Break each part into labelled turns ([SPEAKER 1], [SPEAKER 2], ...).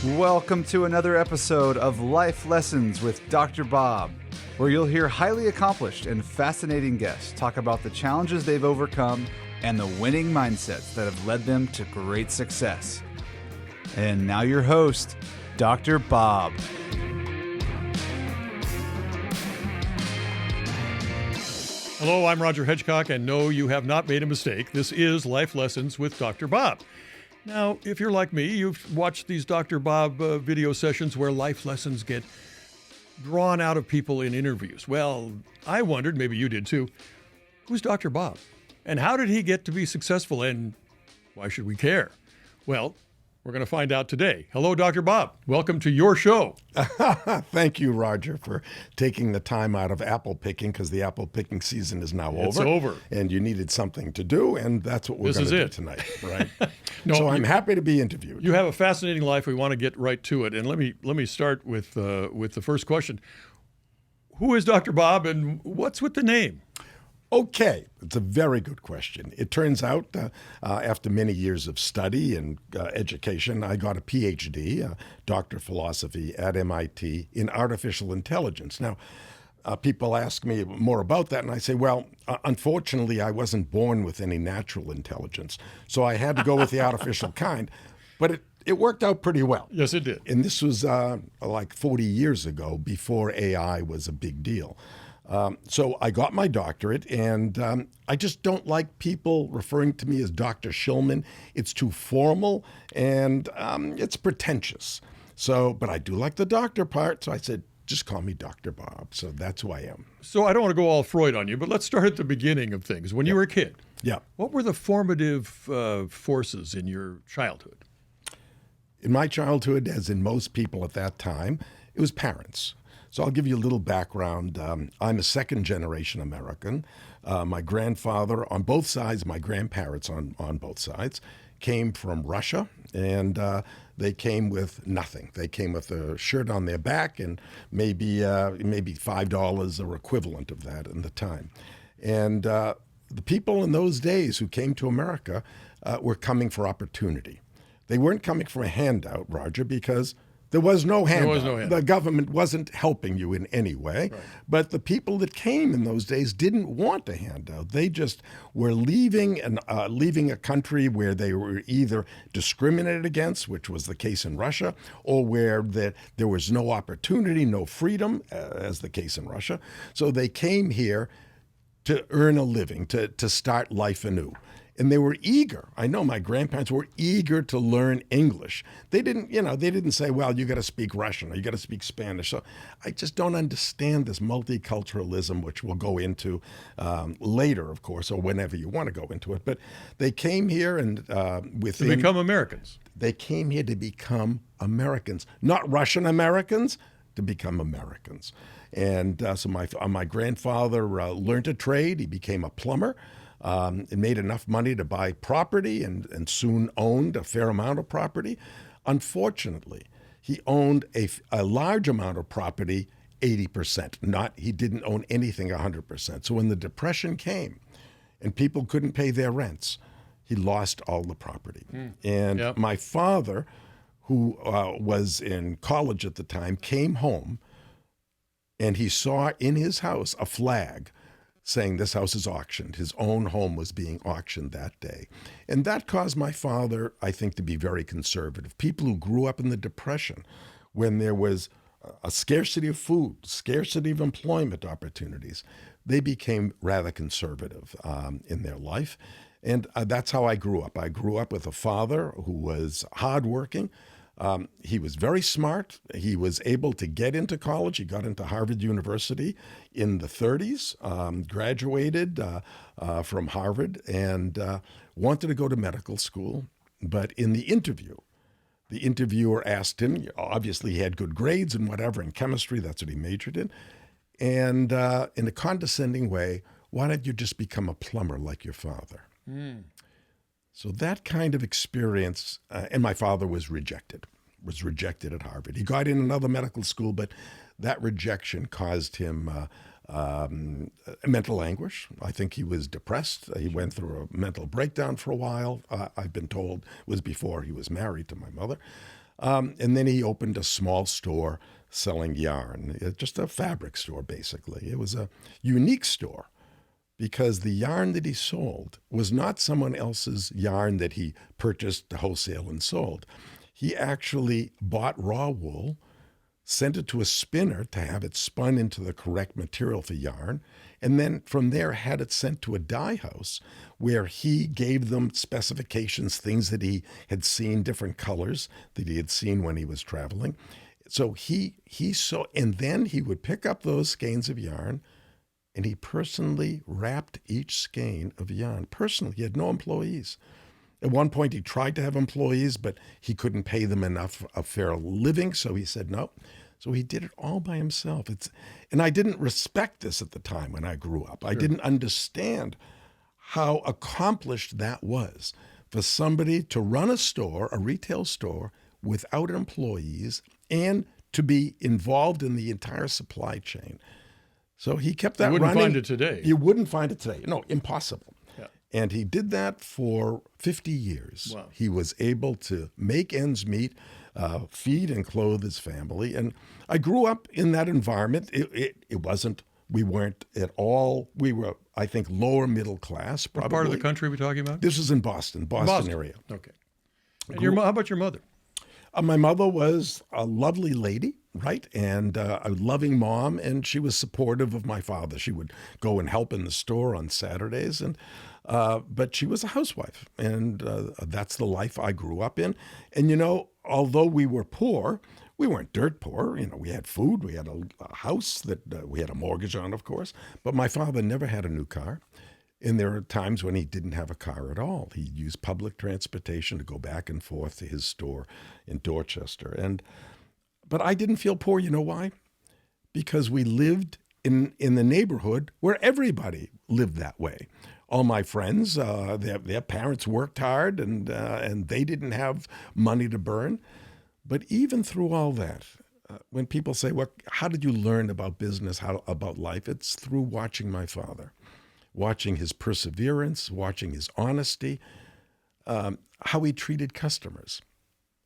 [SPEAKER 1] Welcome to another episode of Life Lessons with Dr. Bob, where you'll hear highly accomplished and fascinating guests talk about the challenges they've overcome and the winning mindsets that have led them to great success. And now your host, Dr. Bob.
[SPEAKER 2] Hello, I'm Roger Hedgecock, and no, you have not made a mistake. This is Life Lessons with Dr. Bob. Now, if you're like me, you've watched these Dr. Bob video sessions where life lessons get drawn out of people in interviews. Well, I wondered, maybe you did too, who's Dr. Bob? And how did he get to be successful, and why should we care? Well, we're going to find out today. Hello, Dr. Bob. Welcome to your show.
[SPEAKER 3] Thank you, Roger, for taking the time out of apple picking, because the apple picking season is now over.
[SPEAKER 2] It's over.
[SPEAKER 3] And you needed something to do, and that's what we're going to do tonight, right?
[SPEAKER 2] No,
[SPEAKER 3] so I'm happy to be interviewed.
[SPEAKER 2] You have a fascinating life. We want to get right to it. And let me start with the first question. Who is Dr. Bob, and what's with the name?
[SPEAKER 3] Okay, it's a very good question. It turns out after many years of study and education, I got a PhD, Doctor of Philosophy at MIT in artificial intelligence. Now, people ask me more about that, and I say, well, unfortunately, I wasn't born with any natural intelligence, so I had to go with the artificial kind, but it worked out pretty well.
[SPEAKER 2] Yes, it did.
[SPEAKER 3] And this was like 40 years ago, before AI was a big deal. So I got my doctorate, and I just don't like people referring to me as Dr. Shillman. It's too formal, and it's pretentious. So, but I do like the doctor part, so I said, just call me Dr. Bob. So that's who I am.
[SPEAKER 2] So I don't want to go all Freud on you, but let's start at the beginning of things. When you were a kid, what were the formative forces in your childhood?
[SPEAKER 3] In my childhood, as in most people at that time, it was parents. So I'll give you a little background. I'm a second-generation American. My grandfather on both sides, my grandparents on both sides, came from Russia, and they came with nothing. They came with a shirt on their back and maybe $5 or equivalent of that in the time. And the people in those days who came to America were coming for opportunity. They weren't coming for a handout, Roger, because there was no handout. The government wasn't helping you in any way. Right. But the people that came in those days didn't want a handout. They just were leaving a country where they were either discriminated against, which was the case in Russia, or where there was no opportunity, no freedom, as the case in Russia. So they came here to earn a living, to start life anew. And they were eager. I know my grandparents were eager to learn English. They didn't say, well, you got to speak Russian or you got to speak Spanish. So I just don't understand this multiculturalism, which we'll go into later, of course, or whenever you want to go into it. But they came here and
[SPEAKER 2] to become Americans.
[SPEAKER 3] They came here to become Americans, not Russian Americans, to become Americans. And so my grandfather learned a trade. He became a plumber. And made enough money to buy property and soon owned a fair amount of property. Unfortunately, he owned a large amount of property, 80%. He didn't own anything 100%. So when the Depression came and people couldn't pay their rents, he lost all the property. And my father, who was in college at the time, came home and he saw in his house a flag saying this house is auctioned. His own home was being auctioned that day. And that caused my father, I think, to be very conservative. People who grew up in the Depression, when there was a scarcity of food, scarcity of employment opportunities, they became rather conservative in their life. And that's how I grew up. I grew up with a father who was hardworking. He was very smart. He was able to get into college. He got into Harvard University in the 30s, graduated from Harvard, and wanted to go to medical school. But in the interviewer asked him, obviously he had good grades and whatever, in chemistry, that's what he majored in, and in a condescending way, why don't you just become a plumber like your father? So that kind of experience, and my father was rejected at Harvard. He got in another medical school, but that rejection caused him mental anguish. I think he was depressed. He went through a mental breakdown for a while. I've been told it was before he was married to my mother. And then he opened a small store selling yarn, just a fabric store, basically. It was a unique store because the yarn that he sold was not someone else's yarn that he purchased wholesale and sold. He actually bought raw wool, sent it to a spinner to have it spun into the correct material for yarn, and then from there had it sent to a dye house where he gave them specifications, things that he had seen, different colors that he had seen when he was traveling. So he saw, and then he would pick up those skeins of yarn and he personally wrapped each skein of yarn. Personally, he had no employees. At one point, he tried to have employees, but he couldn't pay them enough a fair living, so he said no. So he did it all by himself. And I didn't respect this at the time when I grew up. I didn't understand how accomplished that was for somebody to run a store, a retail store, without employees and to be involved in the entire supply chain. So he kept that running.
[SPEAKER 2] You wouldn't find it today.
[SPEAKER 3] You wouldn't find it today. No, impossible.
[SPEAKER 2] Yeah.
[SPEAKER 3] And he did that for 50 years.
[SPEAKER 2] Wow.
[SPEAKER 3] He was able to make ends meet, feed and clothe his family. And I grew up in that environment. We weren't at all, we were, I think, lower middle class, probably.
[SPEAKER 2] What part of the country are we talking about?
[SPEAKER 3] This was in Boston area.
[SPEAKER 2] Okay. And how about your mother?
[SPEAKER 3] My mother was a lovely lady, right? And a loving mom, and she was supportive of my father. She would go and help in the store on Saturdays, and but she was a housewife, and that's the life I grew up in. And, although we were poor, we weren't dirt poor. We had food, we had a house that we had a mortgage on, of course, but my father never had a new car. And there are times when he didn't have a car at all. He used public transportation to go back and forth to his store in Dorchester. But I didn't feel poor. You know why? Because we lived in the neighborhood where everybody lived that way. All my friends, their parents worked hard and they didn't have money to burn. But even through all that, when people say, how did you learn about business, about life? It's through watching my father. Watching his perseverance, watching his honesty, how he treated customers.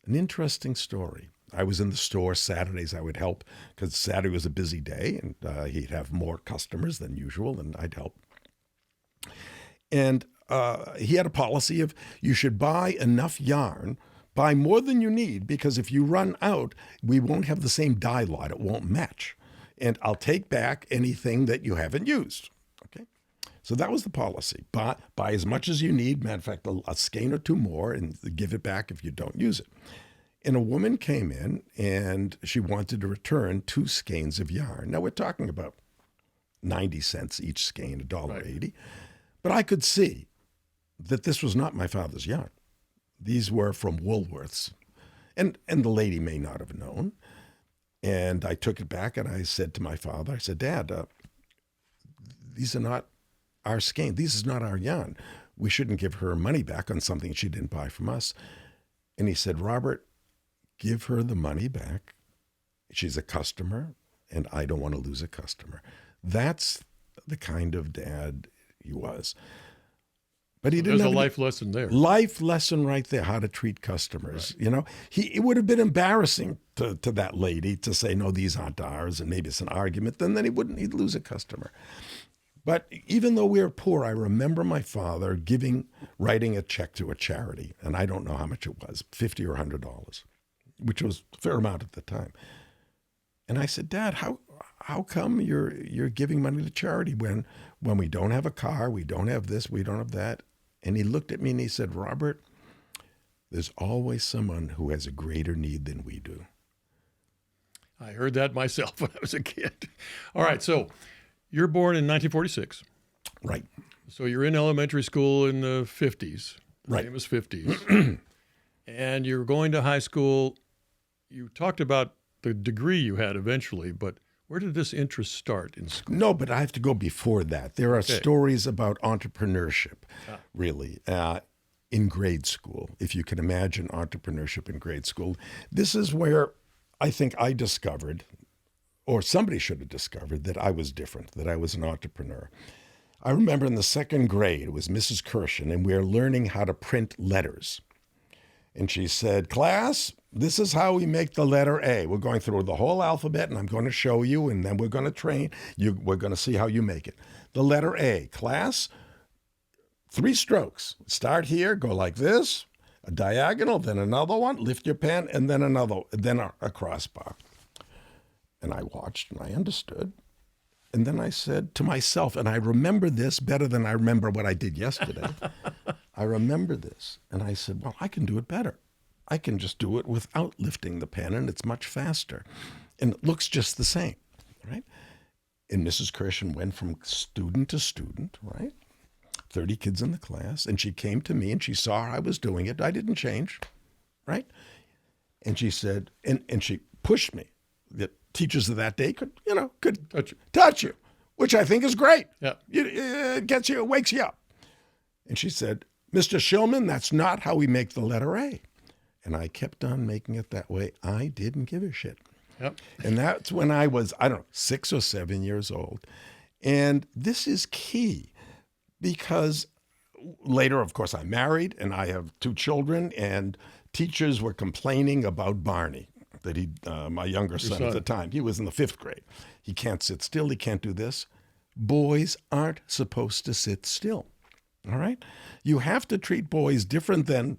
[SPEAKER 3] An interesting story. I was in the store Saturdays. I would help because Saturday was a busy day, and he'd have more customers than usual, and I'd help. And he had a policy of you should buy enough yarn, buy more than you need, because if you run out, we won't have the same dye lot. It won't match. And I'll take back anything that you haven't used. So that was the policy. Buy as much as you need, matter of fact, a skein or two more, and give it back if you don't use it. And a woman came in, and she wanted to return 2 skeins of yarn. Now, we're talking about 90 cents each skein, $1.80. Right. But I could see that this was not my father's yarn. These were from Woolworths. And the lady may not have known. And I took it back, and I said to my father, I said, Dad, these are not our skein. This is not our yarn. We shouldn't give her money back on something she didn't buy from us. And he said, Robert, give her the money back. She's a customer, and I don't want to lose a customer. That's the kind of dad he was. But he didn't.
[SPEAKER 2] There's a life lesson there.
[SPEAKER 3] Life lesson right there, how to treat customers. Right. It would have been embarrassing to that lady to say, no, these aren't ours, and maybe it's an argument. Then he'd lose a customer. But even though we were poor, I remember my father writing a check to a charity, and I don't know how much it was, $50 or $100, which was a fair amount at the time. And I said, Dad, how come you're giving money to charity when we don't have a car, we don't have this, we don't have that? And he looked at me and he said, Robert, there's always someone who has a greater need than we do.
[SPEAKER 2] I heard that myself when I was a kid. All right, so you're born in 1946.
[SPEAKER 3] Right.
[SPEAKER 2] So you're in elementary school in the 50s.
[SPEAKER 3] Right.
[SPEAKER 2] Famous 50s. And you're going to high school. You talked about the degree you had eventually, but where did this interest start in school?
[SPEAKER 3] No, but I have to go before that. There are stories about entrepreneurship, really, in grade school, if you can imagine entrepreneurship in grade school. This is where I think I discovered, or somebody should have discovered, that I was different, that I was an entrepreneur. I remember in the second grade, it was Mrs. Kirshen, and we were learning how to print letters. And she said, class, this is how we make the letter A. We're going through the whole alphabet, and I'm going to show you, and then we're going to train you. We're going to see how you make it. The letter A. Class, 3 strokes. Start here, go like this, a diagonal, then another one, lift your pen, and then another, then a crossbar. And I watched, and I understood. And then I said to myself, and I remember this better than I remember what I did yesterday. I remember this. And I said, well, I can do it better. I can just do it without lifting the pen, and it's much faster. And it looks just the same, right? And Mrs. Kirshen went from student to student, right? 30 kids in the class. And she came to me, and she saw I was doing it. I didn't change, right? And she said, and she pushed me. The teachers of that day could touch you, which I think is great.
[SPEAKER 2] Yeah.
[SPEAKER 3] It gets you, it wakes you up. And she said, Mr. Shillman, that's not how we make the letter A. And I kept on making it that way. I didn't give a shit.
[SPEAKER 2] Yep.
[SPEAKER 3] And that's when I was, 6 or 7 years old. And this is key because later, of course, I married and I have 2 children, and teachers were complaining about Barney, that my younger son at the time, he was in the 5th grade. He can't sit still. He can't do this. Boys aren't supposed to sit still. All right? You have to treat boys different than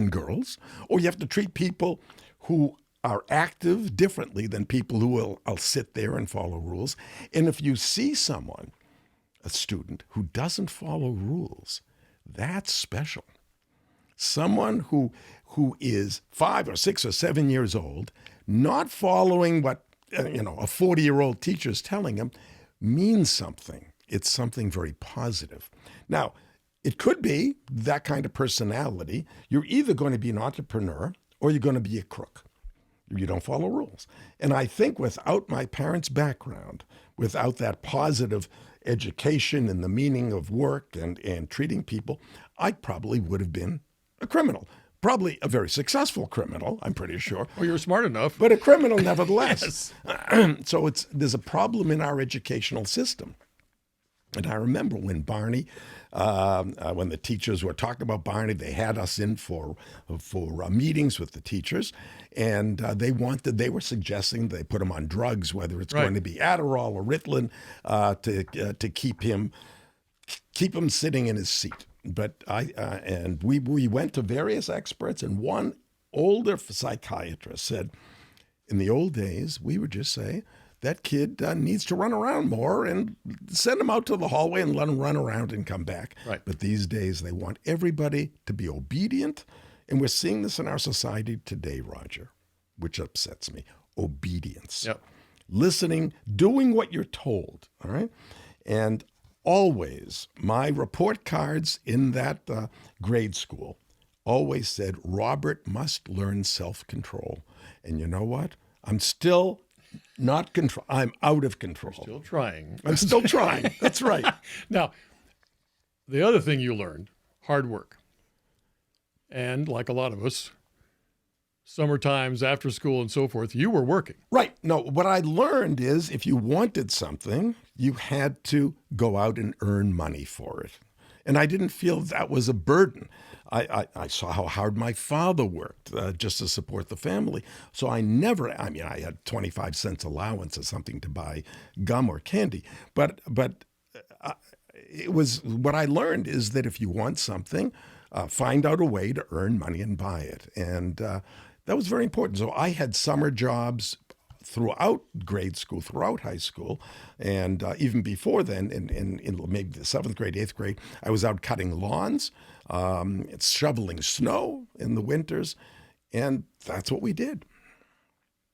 [SPEAKER 3] girls, or you have to treat people who are active differently than people who will sit there and follow rules. And if you see someone, a student, who doesn't follow rules, that's special. Someone who is 5 or 6 or 7 years old, not following what a 40-year-old teacher is telling him, means something. It's something very positive. Now, it could be that kind of personality. You're either going to be an entrepreneur or you're going to be a crook. You don't follow rules. And I think without my parents' background, without that positive education and the meaning of work and treating people, I probably would have been a criminal. Probably a very successful criminal, I'm pretty sure.
[SPEAKER 2] Well, you were smart enough.
[SPEAKER 3] But a criminal nevertheless.
[SPEAKER 2] Yes.
[SPEAKER 3] So there's a problem in our educational system. And I remember when Barney, when the teachers were talking about Barney, they had us in for meetings with the teachers, and they were suggesting they put him on drugs, whether it's going to be Adderall or Ritalin, to keep him sitting in his seat. But we went to various experts, and one older psychiatrist said, in the old days, we would just say, that kid needs to run around more and send him out to the hallway and let him run around and come back.
[SPEAKER 2] Right.
[SPEAKER 3] But these days, they want everybody to be obedient. And we're seeing this in our society today, Roger, which upsets me. Obedience.
[SPEAKER 2] Yep.
[SPEAKER 3] Listening, doing what you're told. All right. And always, my report cards in that grade school always said, Robert must learn self-control. And you know what? I'm still not control. I'm out of control.
[SPEAKER 2] You're still trying.
[SPEAKER 3] I'm still trying. That's right.
[SPEAKER 2] Now, the other thing you learned, hard work. And like a lot of us, summer times, after school and so forth, you were working.
[SPEAKER 3] Right. No, what I learned is if you wanted something, you had to go out and earn money for it. And I didn't feel that was a burden. I saw how hard my father worked just to support the family. So I had 25 cents allowance or something to buy gum or candy. But it was, what I learned is that if you want something, find out a way to earn money and buy it. And that was very important. So I had summer jobs throughout grade school, throughout high school, and even before then, in maybe the 7th grade, 8th grade, I was out cutting lawns, shoveling snow in the winters, and that's what we did.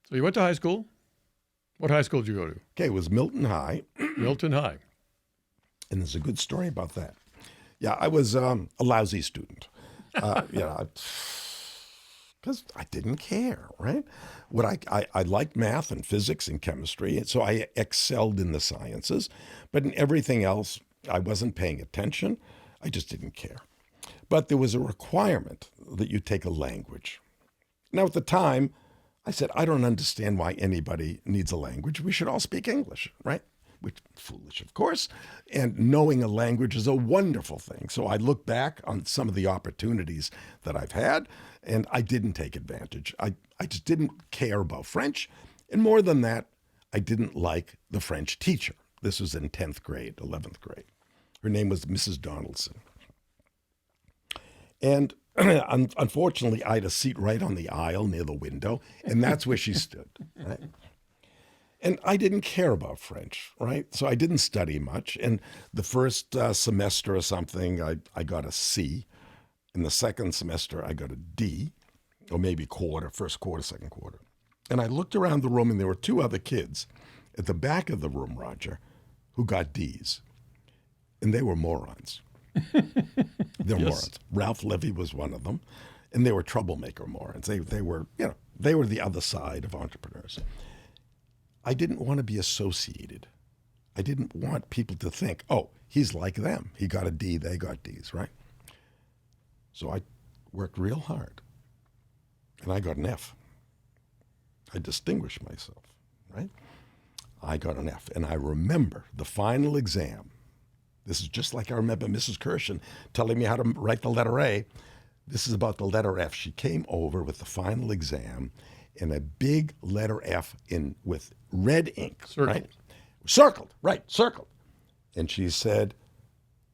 [SPEAKER 2] So you went to high school. What high school did you go to?
[SPEAKER 3] Okay, it was Milton High.
[SPEAKER 2] Milton High.
[SPEAKER 3] And there's a good story about that. Yeah, I was a lousy student. Because I didn't care, right? I liked math and physics and chemistry, and so I excelled in the sciences. But in everything else, I wasn't paying attention. I just didn't care. But there was a requirement that you take a language. Now, at the time, I said, I don't understand why anybody needs a language. We should all speak English, right? which foolish, of course. And knowing a language is a wonderful thing. So I look back on some of the opportunities that I've had, and I didn't take advantage. I just didn't care about French. And more than that, I didn't like the French teacher. This was in 10th grade, 11th grade. Her name was Mrs. Donaldson. And unfortunately, I had a seat right on the aisle near the window, and that's where she stood, right? And I didn't care about French, right? So I didn't study much. And the first semester or something, I got a C. In the second semester, I got a D, or maybe first quarter, second quarter. And I looked around the room, and there were two other kids at the back of the room, Roger, who got Ds. And they were morons. They're morons. Ralph Levy was one of them. And they were troublemaker morons. They were the other side of entrepreneurs. I didn't want to be associated. I didn't want people to think, oh, he's like them. He got a D, they got Ds, right? So I worked real hard. And I got an F. I distinguished myself, right? I got an F. And I remember the final exam. This is just like I remember Mrs. Kirshen telling me how to write the letter A. This is about the letter F. She came over with the final exam in a big letter F with red ink.
[SPEAKER 2] Circled.
[SPEAKER 3] Circled. And she said,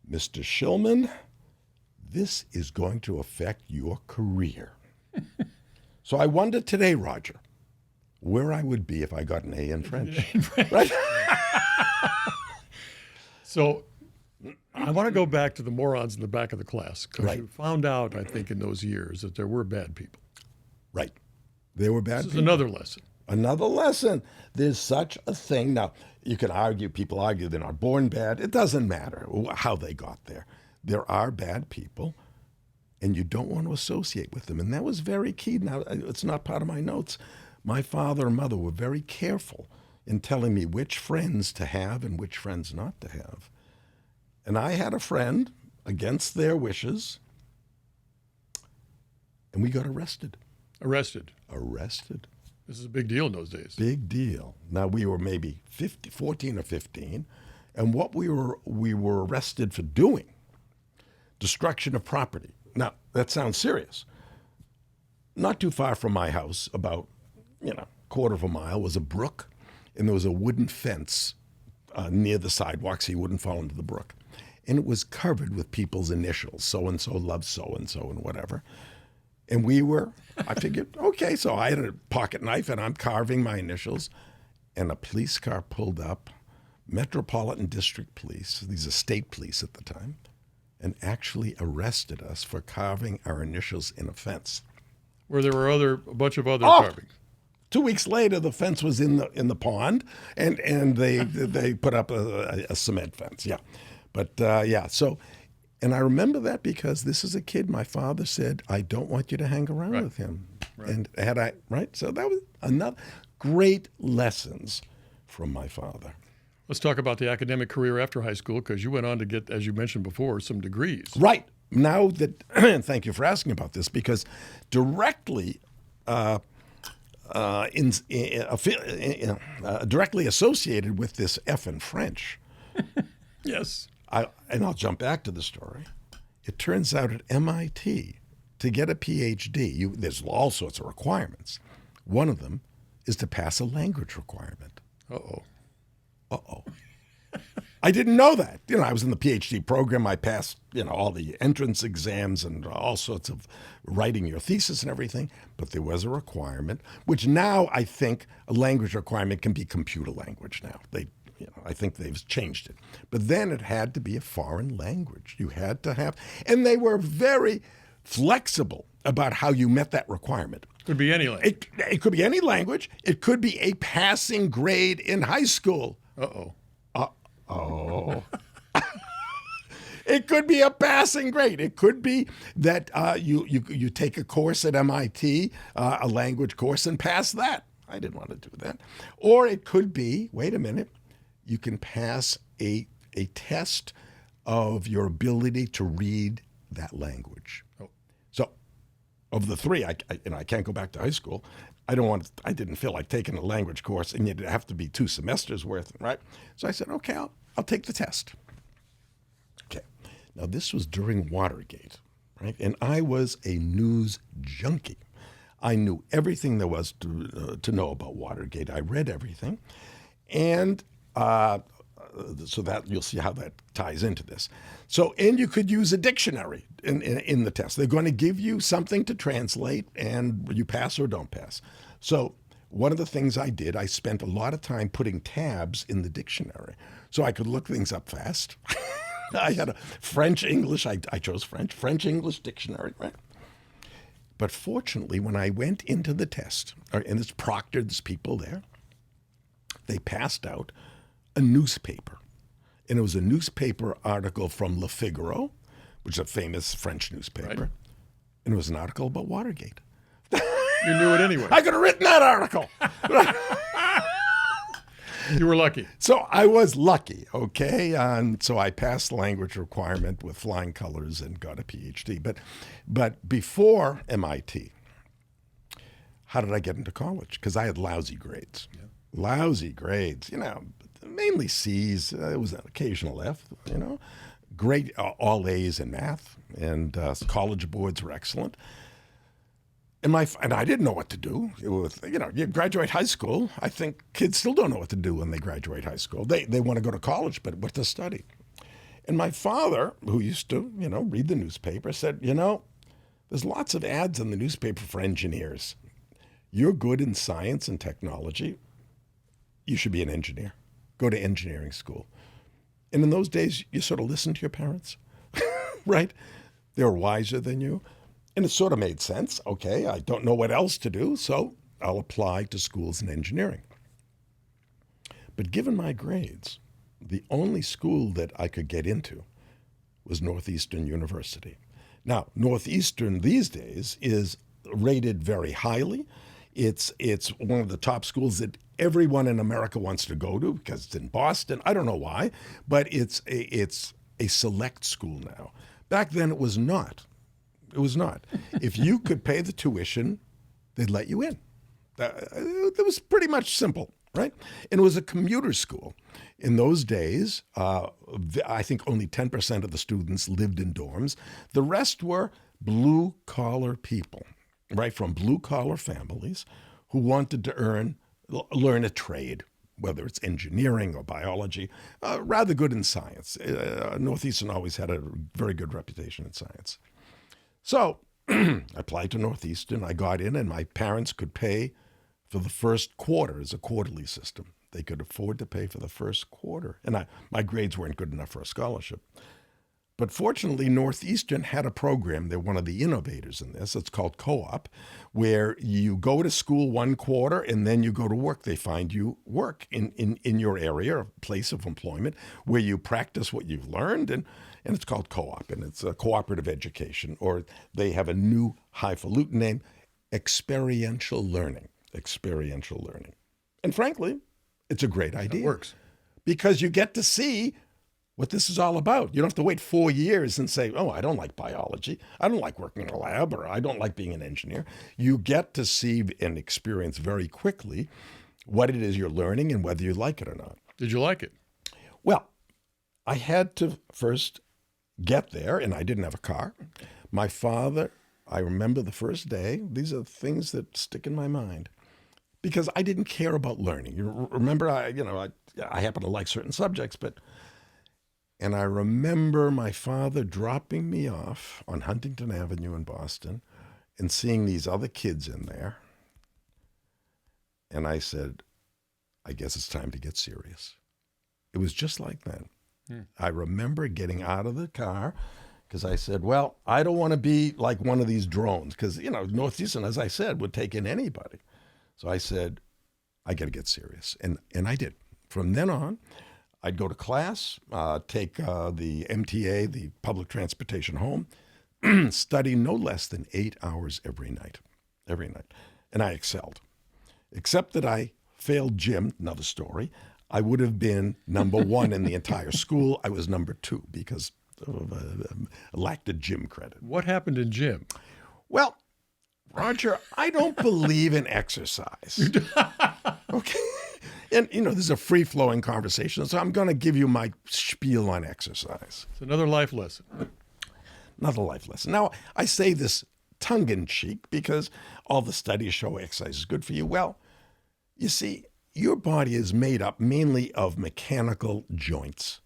[SPEAKER 3] Mr. Shillman, this is going to affect your career. So I wonder today, Roger, where I would be if I got an A in French. Right?
[SPEAKER 2] So I want to go back to the morons in the back of the class, because you found out, I think, in those years that there were bad people.
[SPEAKER 3] Right. There were bad people.
[SPEAKER 2] This is another lesson.
[SPEAKER 3] Another lesson. There's such a thing. Now, you can people argue they're not born bad. It doesn't matter how they got there. There are bad people, and you don't want to associate with them. And that was very key. Now, it's not part of my notes. My father and mother were very careful in telling me which friends to have and which friends not to have. And I had a friend, against their wishes, and we got arrested.
[SPEAKER 2] Arrested. This is a big deal in those days.
[SPEAKER 3] Big deal. Now, we were maybe 14 or 15, and what we were arrested for doing, destruction of property. Now, that sounds serious. Not too far from my house, about, quarter of a mile, was a brook, and there was a wooden fence near the sidewalk so you wouldn't fall into the brook. And it was covered with people's initials, so-and-so loves so-and-so and whatever. And I figured, okay, so I had a pocket knife and I'm carving my initials. And a police car pulled up, Metropolitan District Police, these are state police at the time, and actually arrested us for carving our initials in a fence.
[SPEAKER 2] Where there were a bunch of other carvings.
[SPEAKER 3] 2 weeks later, the fence was in the pond, and they put up a cement fence. Yeah, but so. And I remember that because this is a kid my father said, I don't want you to hang around with him. Right. And so that was another great lessons from my father.
[SPEAKER 2] Let's talk about the academic career after high school, because you went on to get, as you mentioned before, some degrees.
[SPEAKER 3] Right. Now that, thank you for asking about this, because directly directly associated with this F in French.
[SPEAKER 2] Yes.
[SPEAKER 3] And I'll jump back to the story. It turns out at MIT, to get a PhD, there's all sorts of requirements. One of them is to pass a language requirement. Uh-oh. I didn't know that. I was in the PhD program. I passed, all the entrance exams and all sorts of writing your thesis and everything. But there was a requirement, which now I think a language requirement can be computer language now. I think they've changed it. But then it had to be a foreign language. You had to have, and they were very flexible about how you met that requirement.
[SPEAKER 2] Could be any language.
[SPEAKER 3] It could be any language. It could be a passing grade in high school.
[SPEAKER 2] Uh-oh.
[SPEAKER 3] It could be a passing grade. It could be that you take a course at MIT, a language course, and pass that. I didn't want to do that. Or it could be, wait a minute, you can pass a test of your ability to read that language. So Of the three, I can't go back to high school. I didn't feel like taking a language course, and it'd have to be 2 semesters worth, right? So I said, okay, I'll take the test. Okay. Now, this was during Watergate, right? And I was a news junkie. I knew everything there was to know about Watergate. I read everything. And so that you'll see how that ties into this. So, and you could use a dictionary in the test. They're going to give you something to translate, and you pass or don't pass. So one of the things I did, I spent a lot of time putting tabs in the dictionary so I could look things up fast. I had a French-English, I chose French-English dictionary, right? But fortunately, when I went into the test, and it's proctored, there's people there, they passed out a newspaper. And it was a newspaper article from Le Figaro, which is a famous French newspaper.
[SPEAKER 2] Right.
[SPEAKER 3] And it was an article about Watergate.
[SPEAKER 2] You knew it anyway.
[SPEAKER 3] I could have written that article.
[SPEAKER 2] You were lucky.
[SPEAKER 3] So I was lucky, okay? And so I passed the language requirement with flying colors and got a PhD. But before MIT, how did I get into college? Because I had lousy grades. Yeah. Lousy grades, mainly C's. It was an occasional F, Great all A's in math, and college boards were excellent. And I didn't know what to do. It was, you graduate high school. I think kids still don't know what to do when they graduate high school. They want to go to college, but what to study? And my father, who used to, read the newspaper, said, there's lots of ads in the newspaper for engineers. You're good in science and technology. You should be an engineer. Go to engineering school. And in those days, you sort of listened to your parents, right? They were wiser than you. And it sort of made sense. Okay, I don't know what else to do, so I'll apply to schools in engineering. But given my grades, the only school that I could get into was Northeastern University. Now, Northeastern these days is rated very highly. It's one of the top schools that everyone in America wants to go to because it's in Boston. I don't know why, but it's a select school now. Back then, it was not. It was not. If you could pay the tuition, they'd let you in. It was pretty much simple, right? And it was a commuter school. In those days, I think only 10% of the students lived in dorms. The rest were blue-collar people, right, from blue-collar families who wanted to learn a trade, whether it's engineering or biology, rather good in science. Northeastern always had a very good reputation in science. So I applied to Northeastern. I got in, and my parents could pay for the first quarter as a quarterly system. They could afford to pay for the first quarter. And my grades weren't good enough for a scholarship. But fortunately, Northeastern had a program. They're one of the innovators in this. It's called Co-op, where you go to school one quarter and then you go to work. They find you work in your area or place of employment where you practice what you've learned. And it's called Co-op, and it's a cooperative education. Or they have a new highfalutin name, experiential learning. Experiential learning. And frankly, it's a great idea.
[SPEAKER 2] It works.
[SPEAKER 3] Because you get to see what this is all about. You don't have to wait 4 years and say, oh, I don't like biology. I don't like working in a lab, or I don't like being an engineer. You get to see and experience very quickly what it is you're learning and whether you like it or not.
[SPEAKER 2] Did you like it?
[SPEAKER 3] Well, I had to first get there, and I didn't have a car. My father, I remember the first day, these are things that stick in my mind, because I didn't care about learning. You remember, I happen to like certain subjects, and I remember my father dropping me off on Huntington Avenue in Boston and seeing these other kids in there. And I said, I guess it's time to get serious. It was just like that. I remember getting out of the car because I said, well, I don't want to be like one of these drones because, Northeastern, as I said, would take in anybody. So I said, I got to get serious. And I did. From then on, I'd go to class, take the MTA, the public transportation home, study no less than 8 hours every night. And I excelled. Except that I failed gym, another story. I would have been number one in the entire school. I was number two because of lacked a gym credit.
[SPEAKER 2] What happened in gym?
[SPEAKER 3] Well, Roger, I don't believe in exercise. Okay. And, this is a free-flowing conversation, so I'm going to give you my spiel on exercise.
[SPEAKER 2] It's another life lesson.
[SPEAKER 3] Another life lesson. Now, I say this tongue-in-cheek because all the studies show exercise is good for you. Well, you see, your body is made up mainly of mechanical joints.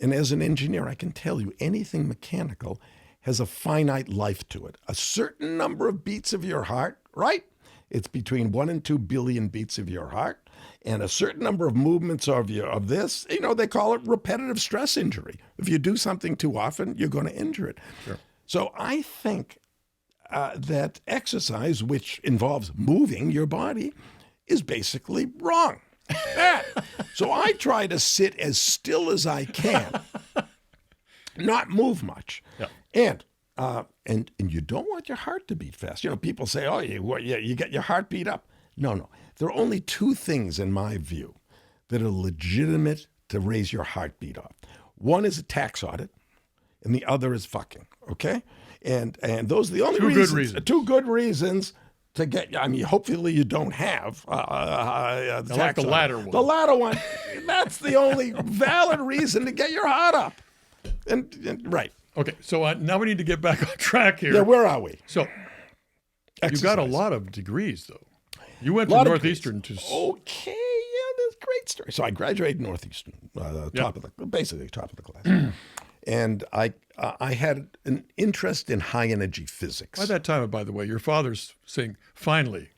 [SPEAKER 3] And as an engineer, I can tell you anything mechanical has a finite life to it. A certain number of beats of your heart, right? It's between 1 and 2 billion beats of your heart. And a certain number of movements of this, they call it repetitive stress injury. If you do something too often, you're going to injure it.
[SPEAKER 2] Sure.
[SPEAKER 3] So I think that exercise, which involves moving your body, is basically wrong. So I try to sit as still as I can, not move much. Yeah. And you don't want your heart to beat fast. People say, oh, you get your heart beat up. No. There are only 2 things, in my view, that are legitimate to raise your heartbeat up. One is a tax audit, and the other is fucking, okay? And those are the only
[SPEAKER 2] 2 good reasons.
[SPEAKER 3] 2 good reasons to get, hopefully you don't have
[SPEAKER 2] I like the latter one.
[SPEAKER 3] The latter one, that's the only valid reason to get your heart up. And right.
[SPEAKER 2] Okay, so now we need to get back on track here.
[SPEAKER 3] Yeah, where are we?
[SPEAKER 2] So
[SPEAKER 3] Exercise.
[SPEAKER 2] you got a lot of degrees, though. You went from Northeastern to...
[SPEAKER 3] Okay, yeah, that's a great story. So I graduated Northeastern, basically top of the class. And I had an interest in high-energy physics.
[SPEAKER 2] By that time, by the way, your father's saying, finally,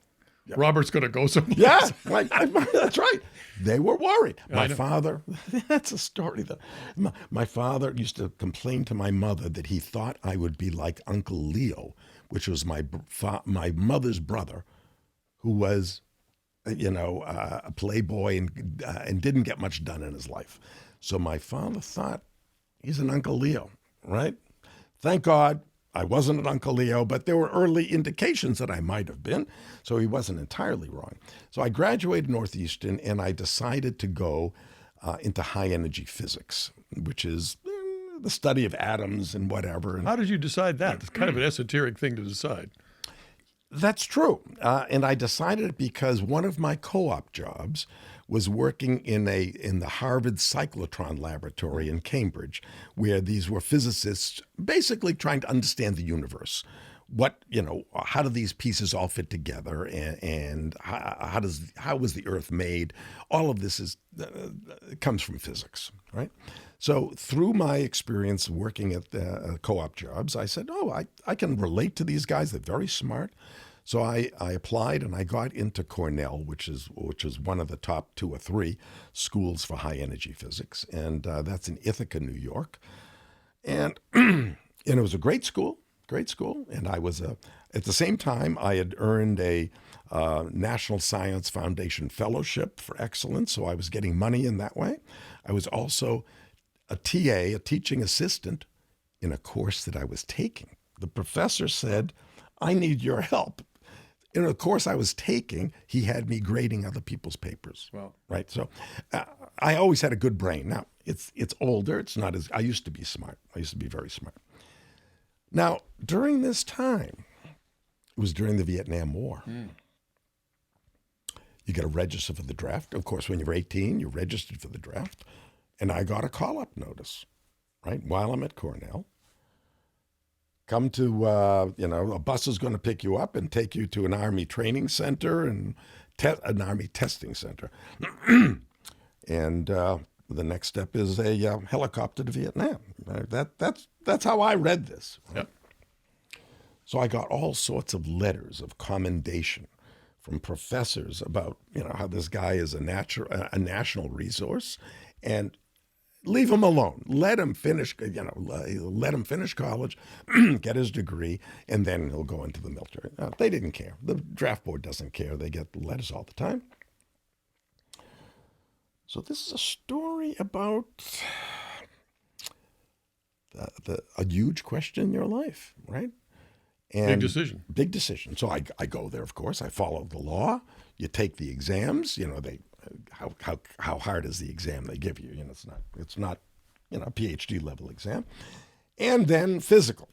[SPEAKER 2] Robert's going to go someplace.
[SPEAKER 3] Yeah, that's right. They were worried. My father, that's a story. My father used to complain to my mother that he thought I would be like Uncle Leo, which was my mother's brother, who was, a playboy and didn't get much done in his life. So my father thought he's an Uncle Leo, right? Thank God I wasn't an Uncle Leo, but there were early indications that I might have been, so he wasn't entirely wrong. So I graduated Northeastern, and I decided to go into high-energy physics, which is the study of atoms and whatever.
[SPEAKER 2] How did you decide that? It's kind of an esoteric thing to decide.
[SPEAKER 3] That's true. And I decided it because one of my co-op jobs was working in the Harvard cyclotron laboratory in Cambridge, where these were physicists basically trying to understand the universe. How do these pieces all fit together, and how was the Earth made? All of this comes from physics, right? So through my experience working at co-op jobs, I said, I can relate to these guys. They're very smart. So I applied, and I got into Cornell, which is one of the top 2 or 3 schools for high energy physics, and that's in Ithaca, New York. And it was a great school. And I was at the same time I had earned a National Science Foundation Fellowship for Excellence, so I was getting money in that way. I was also a TA, a teaching assistant, in a course that I was taking. The professor said, I need your help. In a course I was taking, he had me grading other people's papers.
[SPEAKER 2] Wow.
[SPEAKER 3] Right. So I always had a good brain. Now, it's older. It's not as, I used to be smart. I used to be very smart. Now, during this time, it was during the Vietnam War. You got to register for the draft. Of course, when you're 18, you're registered for the draft. And I got a call-up notice, right, while I'm at Cornell. Come to, a bus is going to pick you up and take you to an Army training center and an Army testing center. And the next step is a helicopter to Vietnam. That's how I read this. Right?
[SPEAKER 2] Yep.
[SPEAKER 3] So I got all sorts of letters of commendation from professors about, how this guy is a national resource, and leave him alone. Let him finish, let him finish college, get his degree, and then he'll go into the military. They didn't care. The draft board doesn't care. They get letters all the time. So this is a story about a huge question in your life, right? And Big decision. So I go there, of course. I follow the law. You take the exams. How hard is the exam they give you? It's not a PhD level exam. And then physical.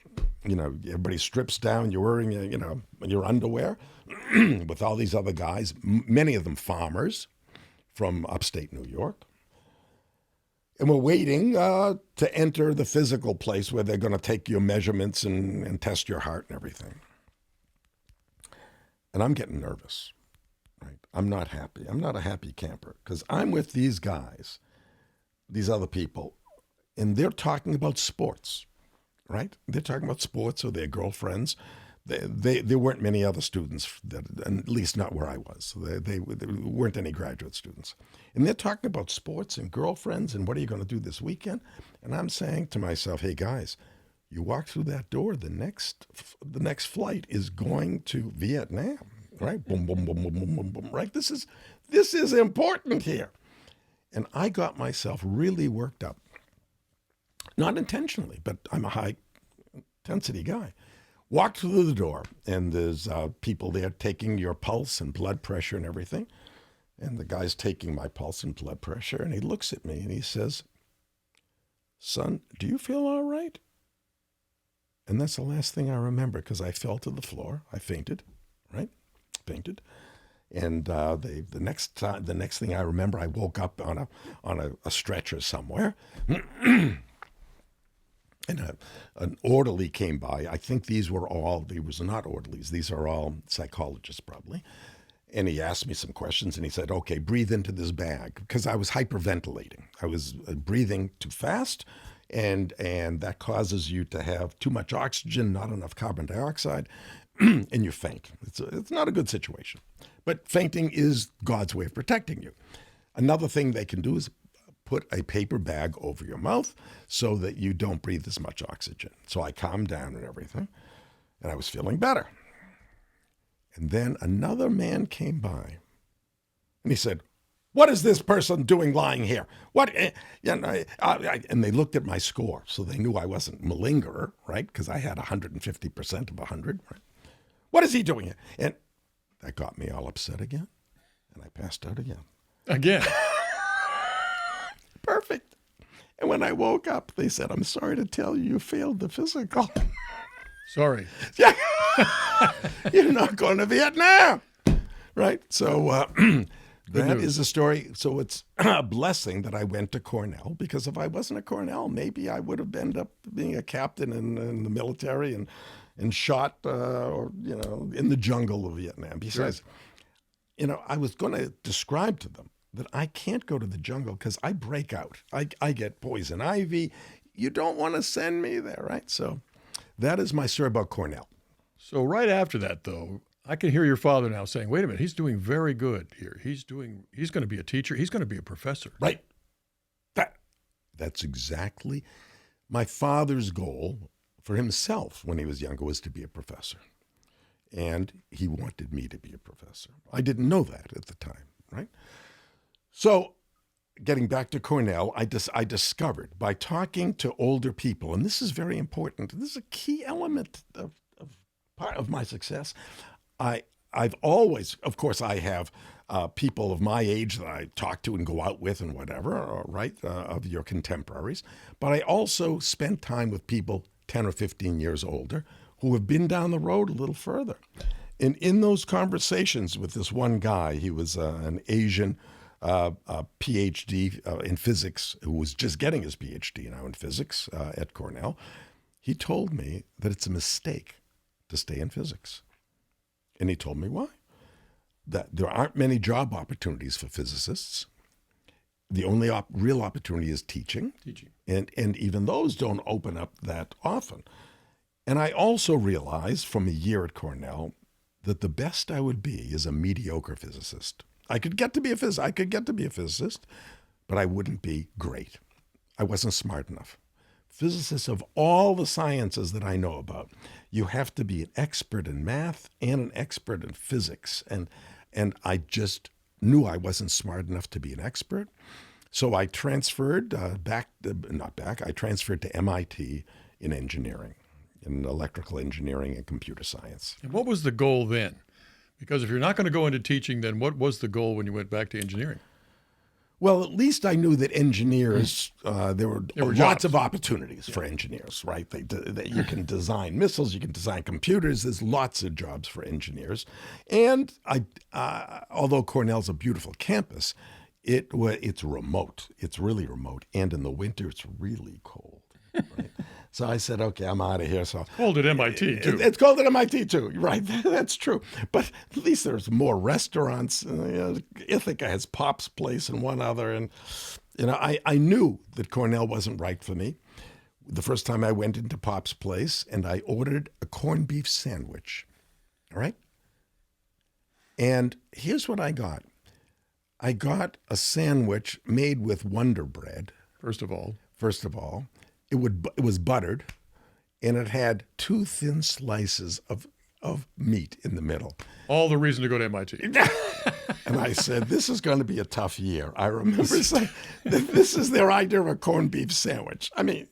[SPEAKER 3] everybody strips down. You're wearing, your underwear with all these other guys, many of them farmers from upstate New York. And we're waiting to enter the physical place where they're going to take your measurements and test your heart and everything. And I'm getting nervous, right? I'm not happy. I'm not a happy camper because I'm with these guys, these other people, and they're talking about sports, right? They're talking about sports or their girlfriends. There weren't many other students, at least not where I was. There weren't any graduate students. And they're talking about sports and girlfriends and what are you going to do this weekend? And I'm saying to myself, hey, guys, you walk through that door, the next flight is going to Vietnam, right? Boom, boom, boom, boom, boom, boom, boom, right? This is important here. And I got myself really worked up. Not intentionally, but I'm a high-intensity guy. Walked through the door, and there's people there taking your pulse and blood pressure and everything. And the guy's taking my pulse and blood pressure, and he looks at me and he says, son, do you feel all right? And that's the last thing I remember because I fell to the floor. I fainted, right? Fainted. And the next thing I remember, I woke up on a stretcher somewhere. And an orderly came by. I think these were not orderlies. These are all psychologists probably. And he asked me some questions and he said, okay, breathe into this bag because I was hyperventilating. I was breathing too fast and that causes you to have too much oxygen, not enough carbon dioxide, and you faint. It's not a good situation. But fainting is God's way of protecting you. Another thing they can do is put a paper bag over your mouth so that you don't breathe as much oxygen. So I calmed down and everything, and I was feeling better. And then another man came by, and he said, what is this person doing lying here? What? And they looked at my score, so they knew I wasn't malingerer, right? Because I had 150% of 100, right? What is he doing here? And that got me all upset again, and I passed out again.
[SPEAKER 2] Again.
[SPEAKER 3] Perfect. And when I woke up, they said, I'm sorry to tell you, you failed the physical.
[SPEAKER 2] Sorry.
[SPEAKER 3] Yeah. You're not going to Vietnam. Right? So that is the story. So it's a blessing that I went to Cornell, because if I wasn't at Cornell, maybe I would have ended up being a captain in the military and shot in the jungle of Vietnam. Besides, I was going to describe to them that I can't go to the jungle because I break out. I get poison ivy. You don't want to send me there, right? So that is my story about Cornell.
[SPEAKER 2] So right after that, though, I can hear your father now saying, wait a minute, he's doing very good here. He's going to be a teacher. He's going to be a professor.
[SPEAKER 3] Right. That's exactly my father's goal for himself when he was younger, was to be a professor. And he wanted me to be a professor. I didn't know that at the time, right? So getting back to Cornell, I discovered by talking to older people, and this is very important, this is a key element of part of my success. I've always, of course, I have people of my age that I talk to and go out with and whatever, right, of your contemporaries. But I also spent time with people 10 or 15 years older who have been down the road a little further. And in those conversations with this one guy, he was an Asian PhD in physics, who was just getting his PhD now in physics at Cornell. He told me that it's a mistake to stay in physics. And he told me why. That there aren't many job opportunities for physicists. The only real opportunity is teaching. And even those don't open up that often. And I also realized from a year at Cornell that the best I would be is a mediocre physicist. I could get to be a physicist, but I wouldn't be great. I wasn't smart enough. Physicists of all the sciences that I know about, you have to be an expert in math and an expert in physics. And I just knew I wasn't smart enough to be an expert. So I transferred I transferred to MIT in engineering, in electrical engineering and computer science.
[SPEAKER 2] And what was the goal then? Because if you're not going to go into teaching, then what was the goal when you went back to engineering?
[SPEAKER 3] Well, at least I knew that engineers, there were
[SPEAKER 2] were
[SPEAKER 3] lots
[SPEAKER 2] jobs.
[SPEAKER 3] of opportunities for engineers, right? You can design missiles, you can design computers. There's lots of jobs for engineers. And although Cornell's a beautiful campus, it's remote. It's really remote. And in the winter, it's really cold. Right? So I said, okay, I'm out of here. So
[SPEAKER 2] Cold at MIT, too.
[SPEAKER 3] It's cold at MIT, too. Right. That's true. But at least there's more restaurants. Ithaca has Pop's Place and one other. And, I knew that Cornell wasn't right for me. The first time I went into Pop's Place and I ordered a corned beef sandwich. All right. And here's what I got. I got a sandwich made with Wonder Bread.
[SPEAKER 2] First of all.
[SPEAKER 3] It was buttered, and it had 2 thin slices of meat in the middle.
[SPEAKER 2] All the reason to go to MIT.
[SPEAKER 3] And I said, this is going to be a tough year. I remember saying, this is their idea of a corned beef sandwich. I mean,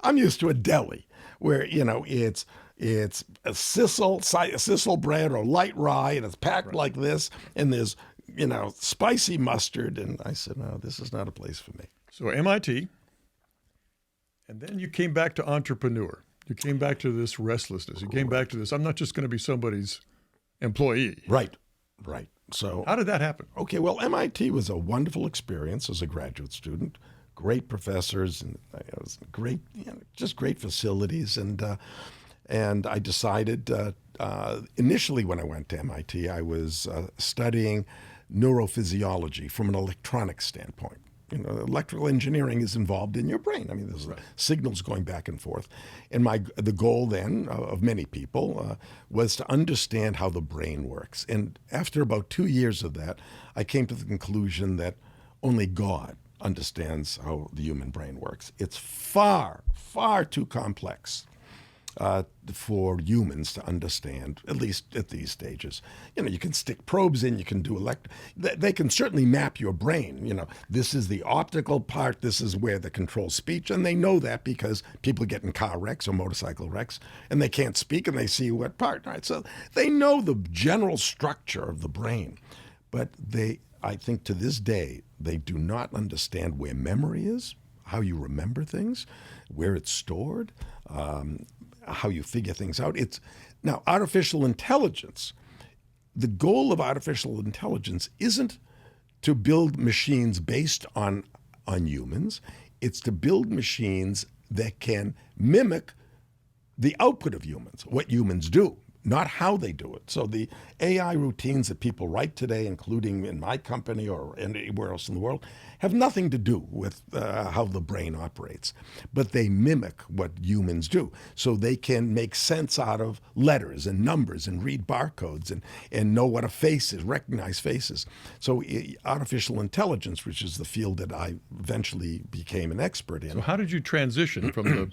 [SPEAKER 3] I'm used to a deli where, it's a sisal bread or light rye, and it's packed like this, and there's, spicy mustard. And I said, no, this is not a place for me.
[SPEAKER 2] So MIT. And then you came back to entrepreneur. You came back to this restlessness. You came back to this, I'm not just going to be somebody's employee.
[SPEAKER 3] Right. So
[SPEAKER 2] how did that happen?
[SPEAKER 3] Okay, well, MIT was a wonderful experience as a graduate student. Great professors and it was great, just great facilities. And I decided initially when I went to MIT, I was studying neurophysiology from an electronic standpoint. Electrical engineering is involved in your brain. I mean, there's signals going back and forth. And the goal then of many people was to understand how the brain works. And after about 2 years of that, I came to the conclusion that only God understands how the human brain works. It's far, far too complex for humans to understand, at least at these stages. You can stick probes in, you can do they can certainly map your brain. This is the optical part, this is where they control speech, and they know that because people get in car wrecks or motorcycle wrecks, and they can't speak, and they see what part, right? So they know the general structure of the brain, but I think to this day, they do not understand where memory is, how you remember things, where it's stored, how you figure things out. Now, artificial intelligence, the goal of artificial intelligence isn't to build machines based on humans. It's to build machines that can mimic the output of humans, what humans do, not how they do it. So the AI routines that people write today, including in my company or anywhere else in the world, have nothing to do with how the brain operates, but they mimic what humans do. So they can make sense out of letters and numbers and read barcodes and know what a face is, recognize faces. So artificial intelligence, which is the field that I eventually became an expert in.
[SPEAKER 2] So how did you transition from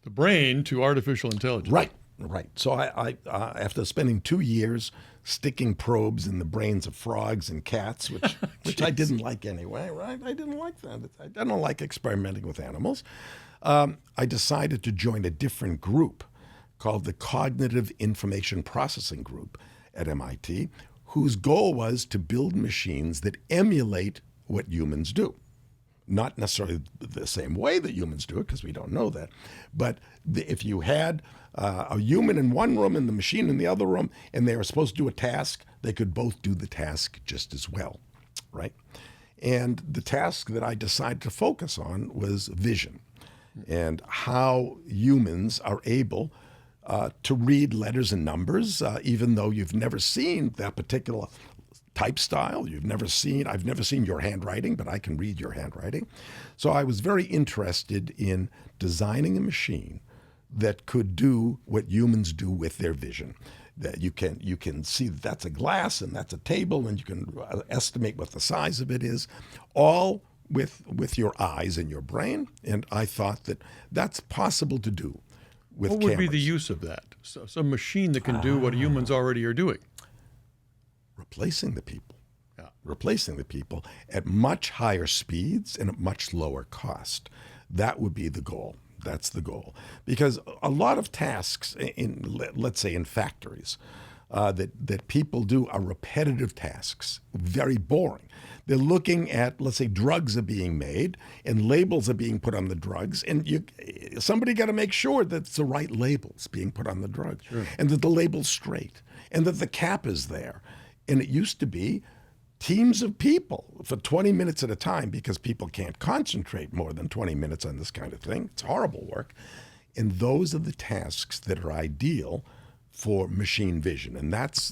[SPEAKER 2] the brain to artificial intelligence?
[SPEAKER 3] Right. So I after spending 2 years sticking probes in the brains of frogs and cats, which I didn't like anyway, right? I didn't like that. I don't like experimenting with animals. I decided to join a different group called the Cognitive Information Processing Group at MIT, whose goal was to build machines that emulate what humans do. Not necessarily the same way that humans do it, because we don't know that. But if you had a human in one room and the machine in the other room, and they were supposed to do a task, they could both do the task just as well, right? And the task that I decided to focus on was vision and how humans are able to read letters and numbers, even though you've never seen that particular type style. I've never seen your handwriting, but I can read your handwriting. So I was very interested in designing a machine that could do what humans do with their vision. That you can see that that's a glass and that's a table, and you can estimate what the size of it is, all with your eyes and your brain. And I thought that that's possible to do with
[SPEAKER 2] What would
[SPEAKER 3] cameras.
[SPEAKER 2] be the use of that? So, some machine that can do what humans already are doing.
[SPEAKER 3] Replacing the people.
[SPEAKER 2] Yeah.
[SPEAKER 3] Replacing the people at much higher speeds and at much lower cost. That would be the goal. That's the goal. Because a lot of tasks, let's say in factories, that people do are repetitive tasks, very boring. They're looking at, let's say, drugs are being made and labels are being put on the drugs, and somebody got to make sure that it's the right labels being put on the drugs, and that the label's straight, and that the cap is there. And it used to be teams of people for 20 minutes at a time, because people can't concentrate more than 20 minutes on this kind of thing. It's horrible work. And those are the tasks that are ideal for machine vision. And that's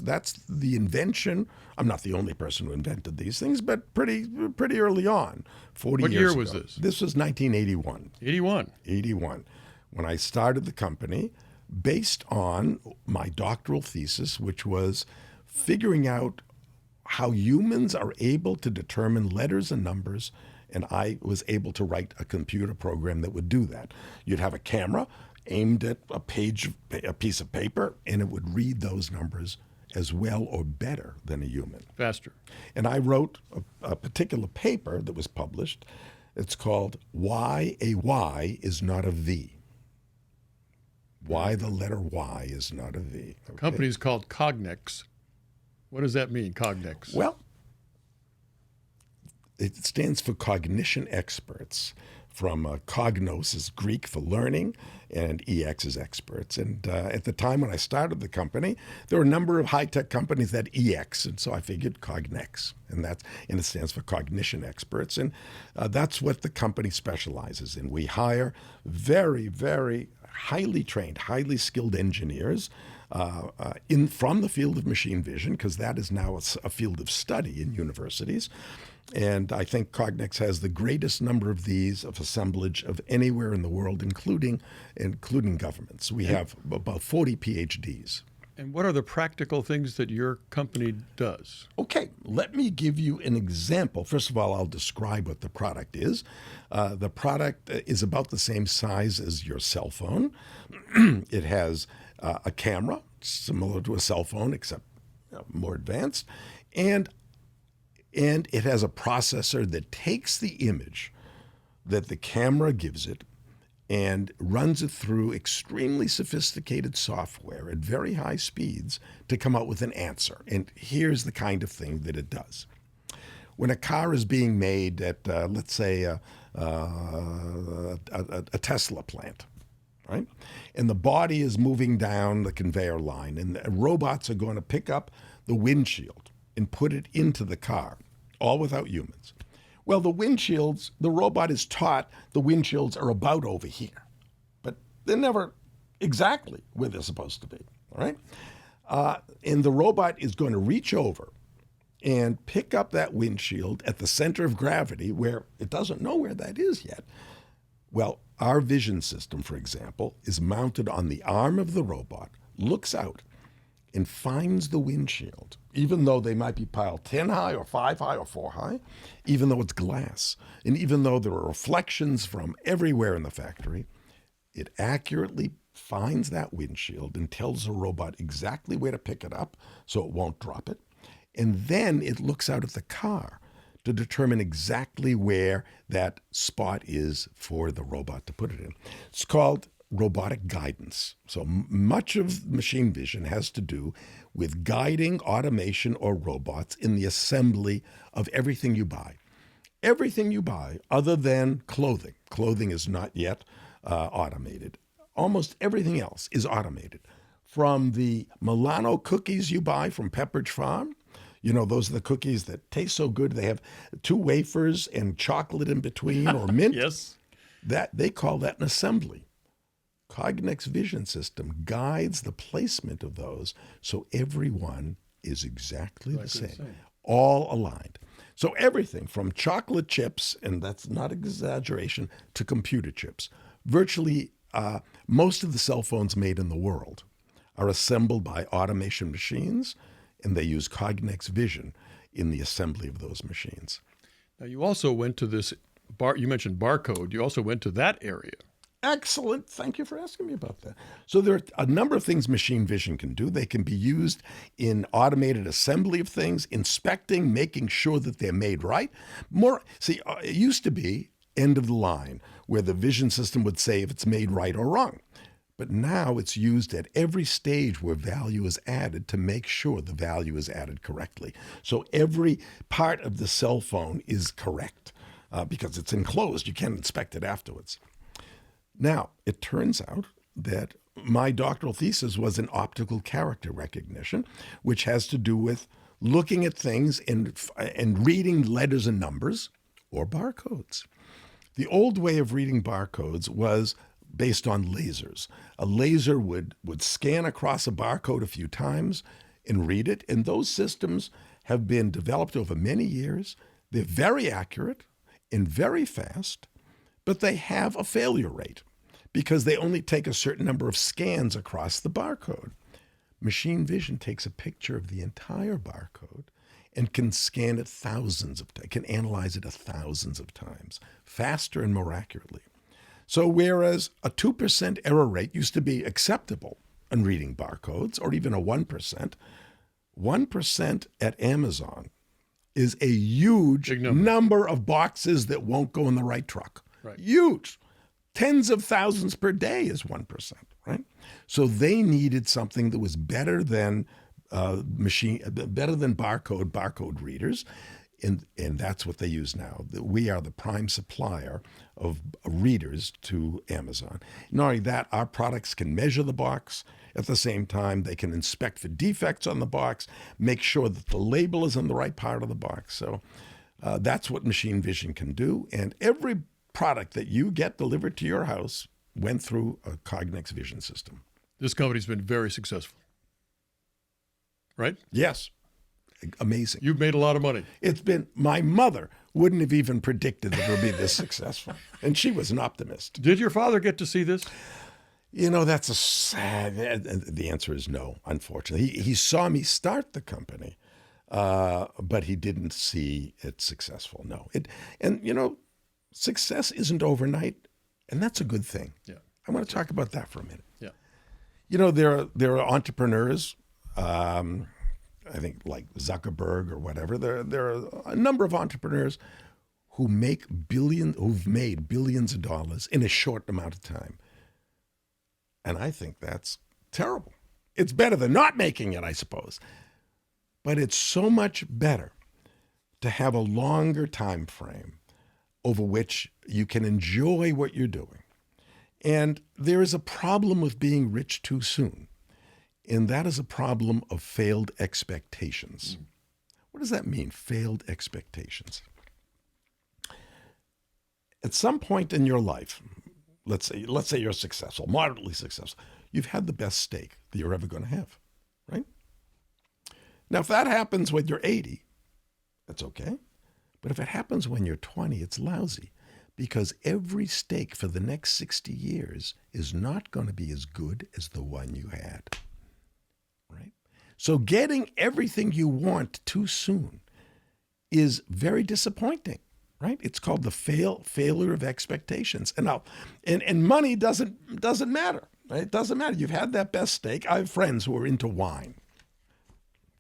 [SPEAKER 3] the invention. I'm not the only person who invented these things, but pretty early on, 40 years ago.
[SPEAKER 2] What year was this?
[SPEAKER 3] This was 1981.
[SPEAKER 2] 81.
[SPEAKER 3] When I started the company, based on my doctoral thesis, which was figuring out how humans are able to determine letters and numbers, and I was able to write a computer program that would do that. You'd have a camera aimed at a piece of paper, and it would read those numbers as well or better than a human.
[SPEAKER 2] Faster.
[SPEAKER 3] And I wrote a particular paper that was published. It's called Why a Y is Not a V. Why the letter Y is not a V.
[SPEAKER 2] The company's called Cognex. What does that mean, Cognex?
[SPEAKER 3] Well, it stands for Cognition Experts. From cognos is Greek for learning, and EX is experts. And at the time when I started the company, there were a number of high-tech companies that EX, and so I figured Cognex, and it stands for Cognition Experts, and that's what the company specializes in. We hire very, very highly trained, highly skilled engineers from the field of machine vision, because that is now a field of study in universities. And I think Cognex has the greatest number of these of assemblage of anywhere in the world, including governments. We have about 40 PhDs.
[SPEAKER 2] And what are the practical things that your company does?
[SPEAKER 3] Okay, let me give you an example. First of all, I'll describe what the product is. The product is about the same size as your cell phone. It has a camera similar to a cell phone, except more advanced, and it has a processor that takes the image that the camera gives it and runs it through extremely sophisticated software at very high speeds to come out with an answer. And here's the kind of thing that it does. When a car is being made at, let's say, a Tesla plant, right? And the body is moving down the conveyor line, and the robots are going to pick up the windshield and put it into the car, all without humans. Well, the robot is taught the windshields are about over here, but they're never exactly where they're supposed to be, all right? And the robot is going to reach over and pick up that windshield at the center of gravity, where it doesn't know where that is yet. Well, our vision system, for example, is mounted on the arm of the robot, looks out, and finds the windshield, even though they might be piled 10 high or 5 high or 4 high, even though it's glass, and even though there are reflections from everywhere in the factory, it accurately finds that windshield and tells the robot exactly where to pick it up so it won't drop it. And then it looks out at the car to determine exactly where that spot is for the robot to put it in. It's called robotic guidance. So much of machine vision has to do with guiding automation or robots in the assembly of everything you buy. Everything you buy other than clothing. Clothing is not yet automated. Almost everything else is automated. From the Milano cookies you buy from Pepperidge Farm, those are the cookies that taste so good. They have 2 wafers and chocolate in between, or mint.
[SPEAKER 2] Yes.
[SPEAKER 3] They call that an assembly. Cognex Vision System guides the placement of those so everyone is exactly the same, all aligned. So everything from chocolate chips, and that's not exaggeration, to computer chips. Virtually most of the cell phones made in the world are assembled by automation machines, and they use Cognex Vision in the assembly of those machines.
[SPEAKER 2] Now, you also went to this you mentioned barcode. You also went to that area.
[SPEAKER 3] Excellent. Thank you for asking me about that. So there are a number of things machine vision can do. They can be used in automated assembly of things, inspecting, making sure that they're made right. It used to be end of the line, where the vision system would say if it's made right or wrong. But now it's used at every stage where value is added to make sure the value is added correctly. So every part of the cell phone is correct because it's enclosed. You can't inspect it afterwards. Now, it turns out that my doctoral thesis was in optical character recognition, which has to do with looking at things and reading letters and numbers or barcodes. The old way of reading barcodes was based on lasers. A laser would scan across a barcode a few times and read it, and those systems have been developed over many years. They're very accurate and very fast, but they have a failure rate because they only take a certain number of scans across the barcode. Machine vision takes a picture of the entire barcode and can scan it thousands of times, can analyze it thousands of times, faster and more accurately. So whereas a 2% error rate used to be acceptable in reading barcodes, or even a 1%, 1% at Amazon is a huge number of boxes that won't go in the right truck.
[SPEAKER 2] Right.
[SPEAKER 3] Huge. Tens of thousands per day is 1%, right? So they needed something that was better than barcode readers. And that's what they use now. We are the prime supplier of readers to Amazon. Not only that, our products can measure the box. At the same time, they can inspect for defects on the box, make sure that the label is in the right part of the box. So that's what machine vision can do. And every product that you get delivered to your house went through a Cognex vision system.
[SPEAKER 2] This company's been very successful, right?
[SPEAKER 3] Yes. Amazing.
[SPEAKER 2] You've made a lot of money.
[SPEAKER 3] It's been, my mother wouldn't have even predicted that it would be this successful. And she was an optimist.
[SPEAKER 2] Did your father get to see this?
[SPEAKER 3] You know, that's a sad, the answer is no, unfortunately. He saw me start the company, but he didn't see it successful, no. And you know, success isn't overnight, and that's a good thing. Yeah. I want to talk about that for a minute.
[SPEAKER 2] Yeah.
[SPEAKER 3] You know, there are entrepreneurs, I think like Zuckerberg or whatever. There are a number of entrepreneurs who've made billions of dollars in a short amount of time. And I think that's terrible. It's better than not making it, I suppose. But it's so much better to have a longer time frame over which you can enjoy what you're doing. And there is a problem with being rich too soon. And that is a problem of failed expectations. What does that mean, failed expectations? At some point in your life, let's say you're successful, moderately successful, you've had the best steak that you're ever going to have, right? Now, if that happens when you're 80, that's okay. But if it happens when you're 20, it's lousy because every steak for the next 60 years is not going to be as good as the one you had. Right? So getting everything you want too soon is very disappointing, right? It's called the failure of expectations. And money doesn't matter, right? It doesn't matter. You've had that best steak. I have friends who are into wine.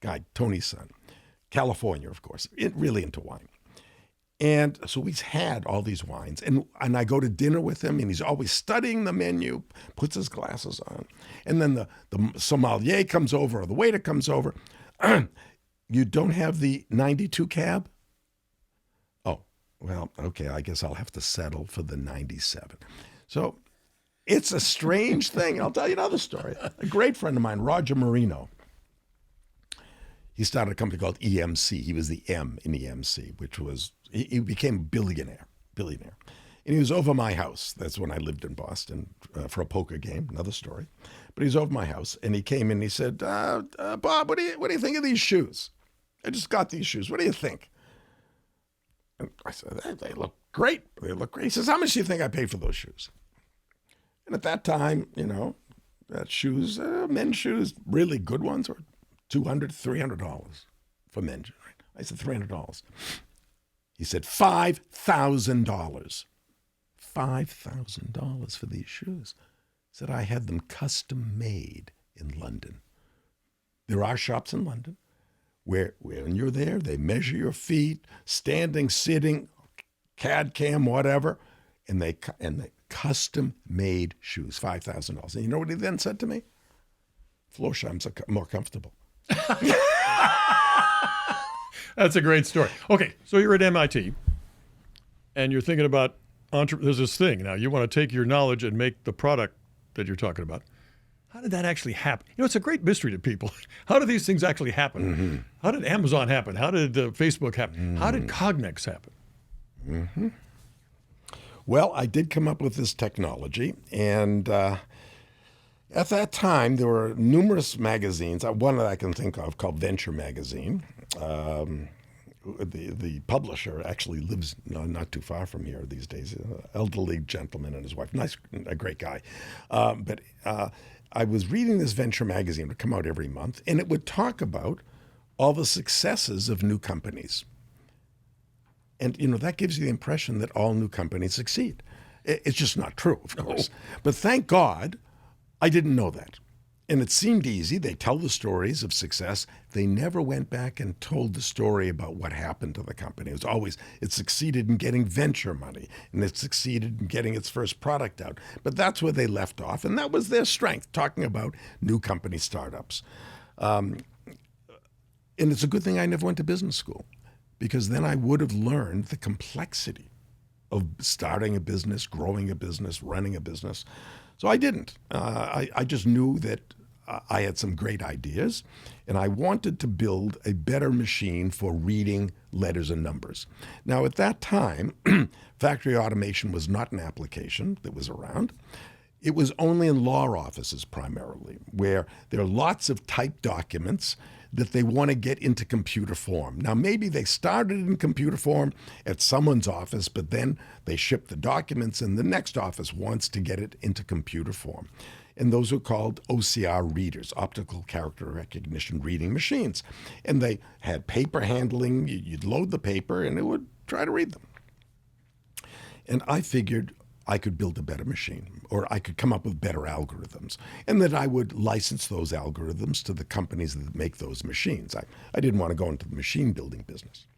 [SPEAKER 3] Guy, Tony's son, California, of course, really into wine. And so he's had all these wines. And I go to dinner with him, and he's always studying the menu, puts his glasses on. And then the sommelier comes over, or the waiter comes over. You don't have the 92 cab? Oh, well, okay, I guess I'll have to settle for the 97. So it's a strange thing. I'll tell you another story. A great friend of mine, Roger Marino, he started a company called EMC. He was the M in EMC, which was, he became a billionaire. And he was over my house. That's when I lived in Boston for a poker game, another story. But he was over my house, and he came in and he said, Bob, what do you think of these shoes? I just got these shoes. What do you think? And I said, they look great. They look great. He says, how much do you think I paid for those shoes? And at that time, you know, that shoes, men's shoes, really good ones were $200, $300 for men. I said, $300. He said, $5,000. $5,000 for these shoes. He said, I had them custom made in London. There are shops in London where when you're there, they measure your feet, standing, sitting, CAD, CAM, whatever, and they custom-made shoes, $5,000. And you know what he then said to me? Florsheim's are more comfortable.
[SPEAKER 2] That's a great story. Okay, so you're at MIT, and you're thinking about there's this thing now. You want to take your knowledge and make the product that you're talking about. How did that actually happen? You know, it's a great mystery to people. How do these things actually happen?
[SPEAKER 3] Mm-hmm.
[SPEAKER 2] How did Amazon happen? How did Facebook happen?
[SPEAKER 3] Mm-hmm.
[SPEAKER 2] How did Cognex happen?
[SPEAKER 3] Mm-hmm. Well, I did come up with this technology, and at that time, there were numerous magazines. One that I can think of called Venture Magazine. The publisher actually lives not too far from here these days. Elderly gentleman and his wife, a great guy. But I was reading this Venture Magazine. It would come out every month, and it would talk about all the successes of new companies. And, that gives you the impression that all new companies succeed. It's just not true, of course. But thank God I didn't know that. And it seemed easy. They tell the stories of success. They never went back and told the story about what happened to the company. It was always, it succeeded in getting venture money, and it succeeded in getting its first product out. But that's where they left off, and that was their strength, talking about new company startups. And it's a good thing I never went to business school, because then I would have learned the complexity of starting a business, growing a business, running a business. So I didn't. I just knew that I had some great ideas, and I wanted to build a better machine for reading letters and numbers. Now, at that time, factory automation was not an application that was around. It was only in law offices primarily, where there are lots of typed documents that they want to get into computer form. Now, maybe they started in computer form at someone's office, but then they ship the documents and the next office wants to get it into computer form. And those are called OCR readers, optical character recognition reading machines. And they had paper handling. You'd load the paper and it would try to read them. And I figured I could build a better machine, or I could come up with better algorithms, and that I would license those algorithms to the companies that make those machines. I didn't want to go into the machine building business.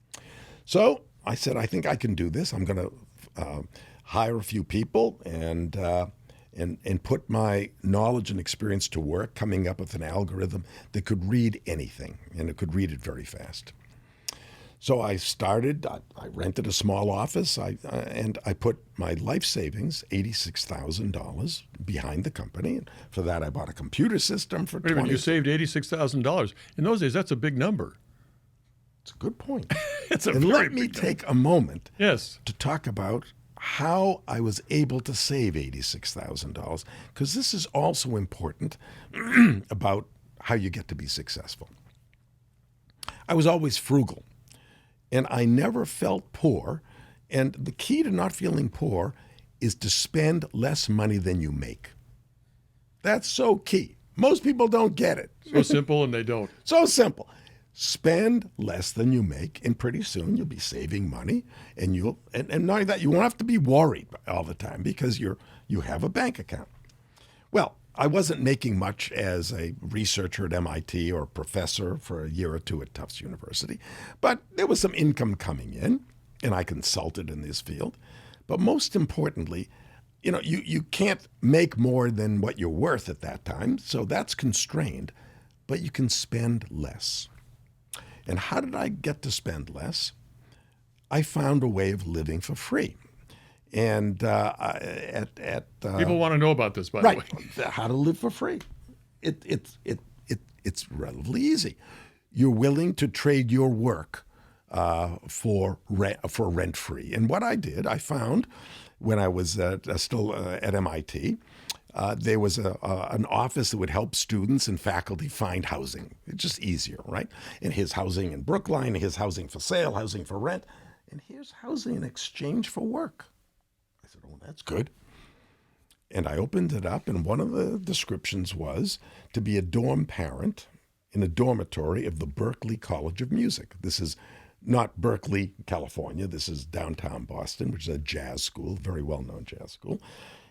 [SPEAKER 3] So I said, I think I can do this. I'm going to hire a few people and put my knowledge and experience to work, coming up with an algorithm that could read anything, and it could read it very fast. So I started, I rented a small office, and I put my life savings, $86,000, behind the company. And for that, I bought a computer system for
[SPEAKER 2] Wait a minute, you saved $86,000. In those days, that's a big number.
[SPEAKER 3] It's a good point.
[SPEAKER 2] It's a
[SPEAKER 3] and
[SPEAKER 2] very
[SPEAKER 3] let me
[SPEAKER 2] big
[SPEAKER 3] take a moment
[SPEAKER 2] Yes.
[SPEAKER 3] to talk about how I was able to save $86,000, because this is also important about how you get to be successful. I was always frugal. And I never felt poor. And the key to not feeling poor is to spend less money than you make. That's so key. Most people don't get it.
[SPEAKER 2] So simple, and they don't.
[SPEAKER 3] So simple. Spend less than you make, and pretty soon you'll be saving money. And and not only that, you won't have to be worried all the time because you have a bank account. Well, I wasn't making much as a researcher at MIT or a professor for a year or two at Tufts University, but there was some income coming in, and I consulted in this field. But most importantly, you can't make more than what you're worth at that time, so that's constrained, but you can spend less. And how did I get to spend less? I found a way of living for free. And
[SPEAKER 2] People want to know about this, by the way.
[SPEAKER 3] Right, how to live for free. It's relatively easy. You're willing to trade your work for rent free. And what I did, I found when I was still at MIT, there was an office that would help students and faculty find housing. It's just easier, right? And here's housing in Brookline, here's housing for sale, housing for rent, and here's housing in exchange for work. I said, oh, that's good. And I opened it up, and one of the descriptions was to be a dorm parent in a dormitory of the Berklee College of Music. This is not Berkeley, California. This is downtown Boston, which is a jazz school, very well-known jazz school.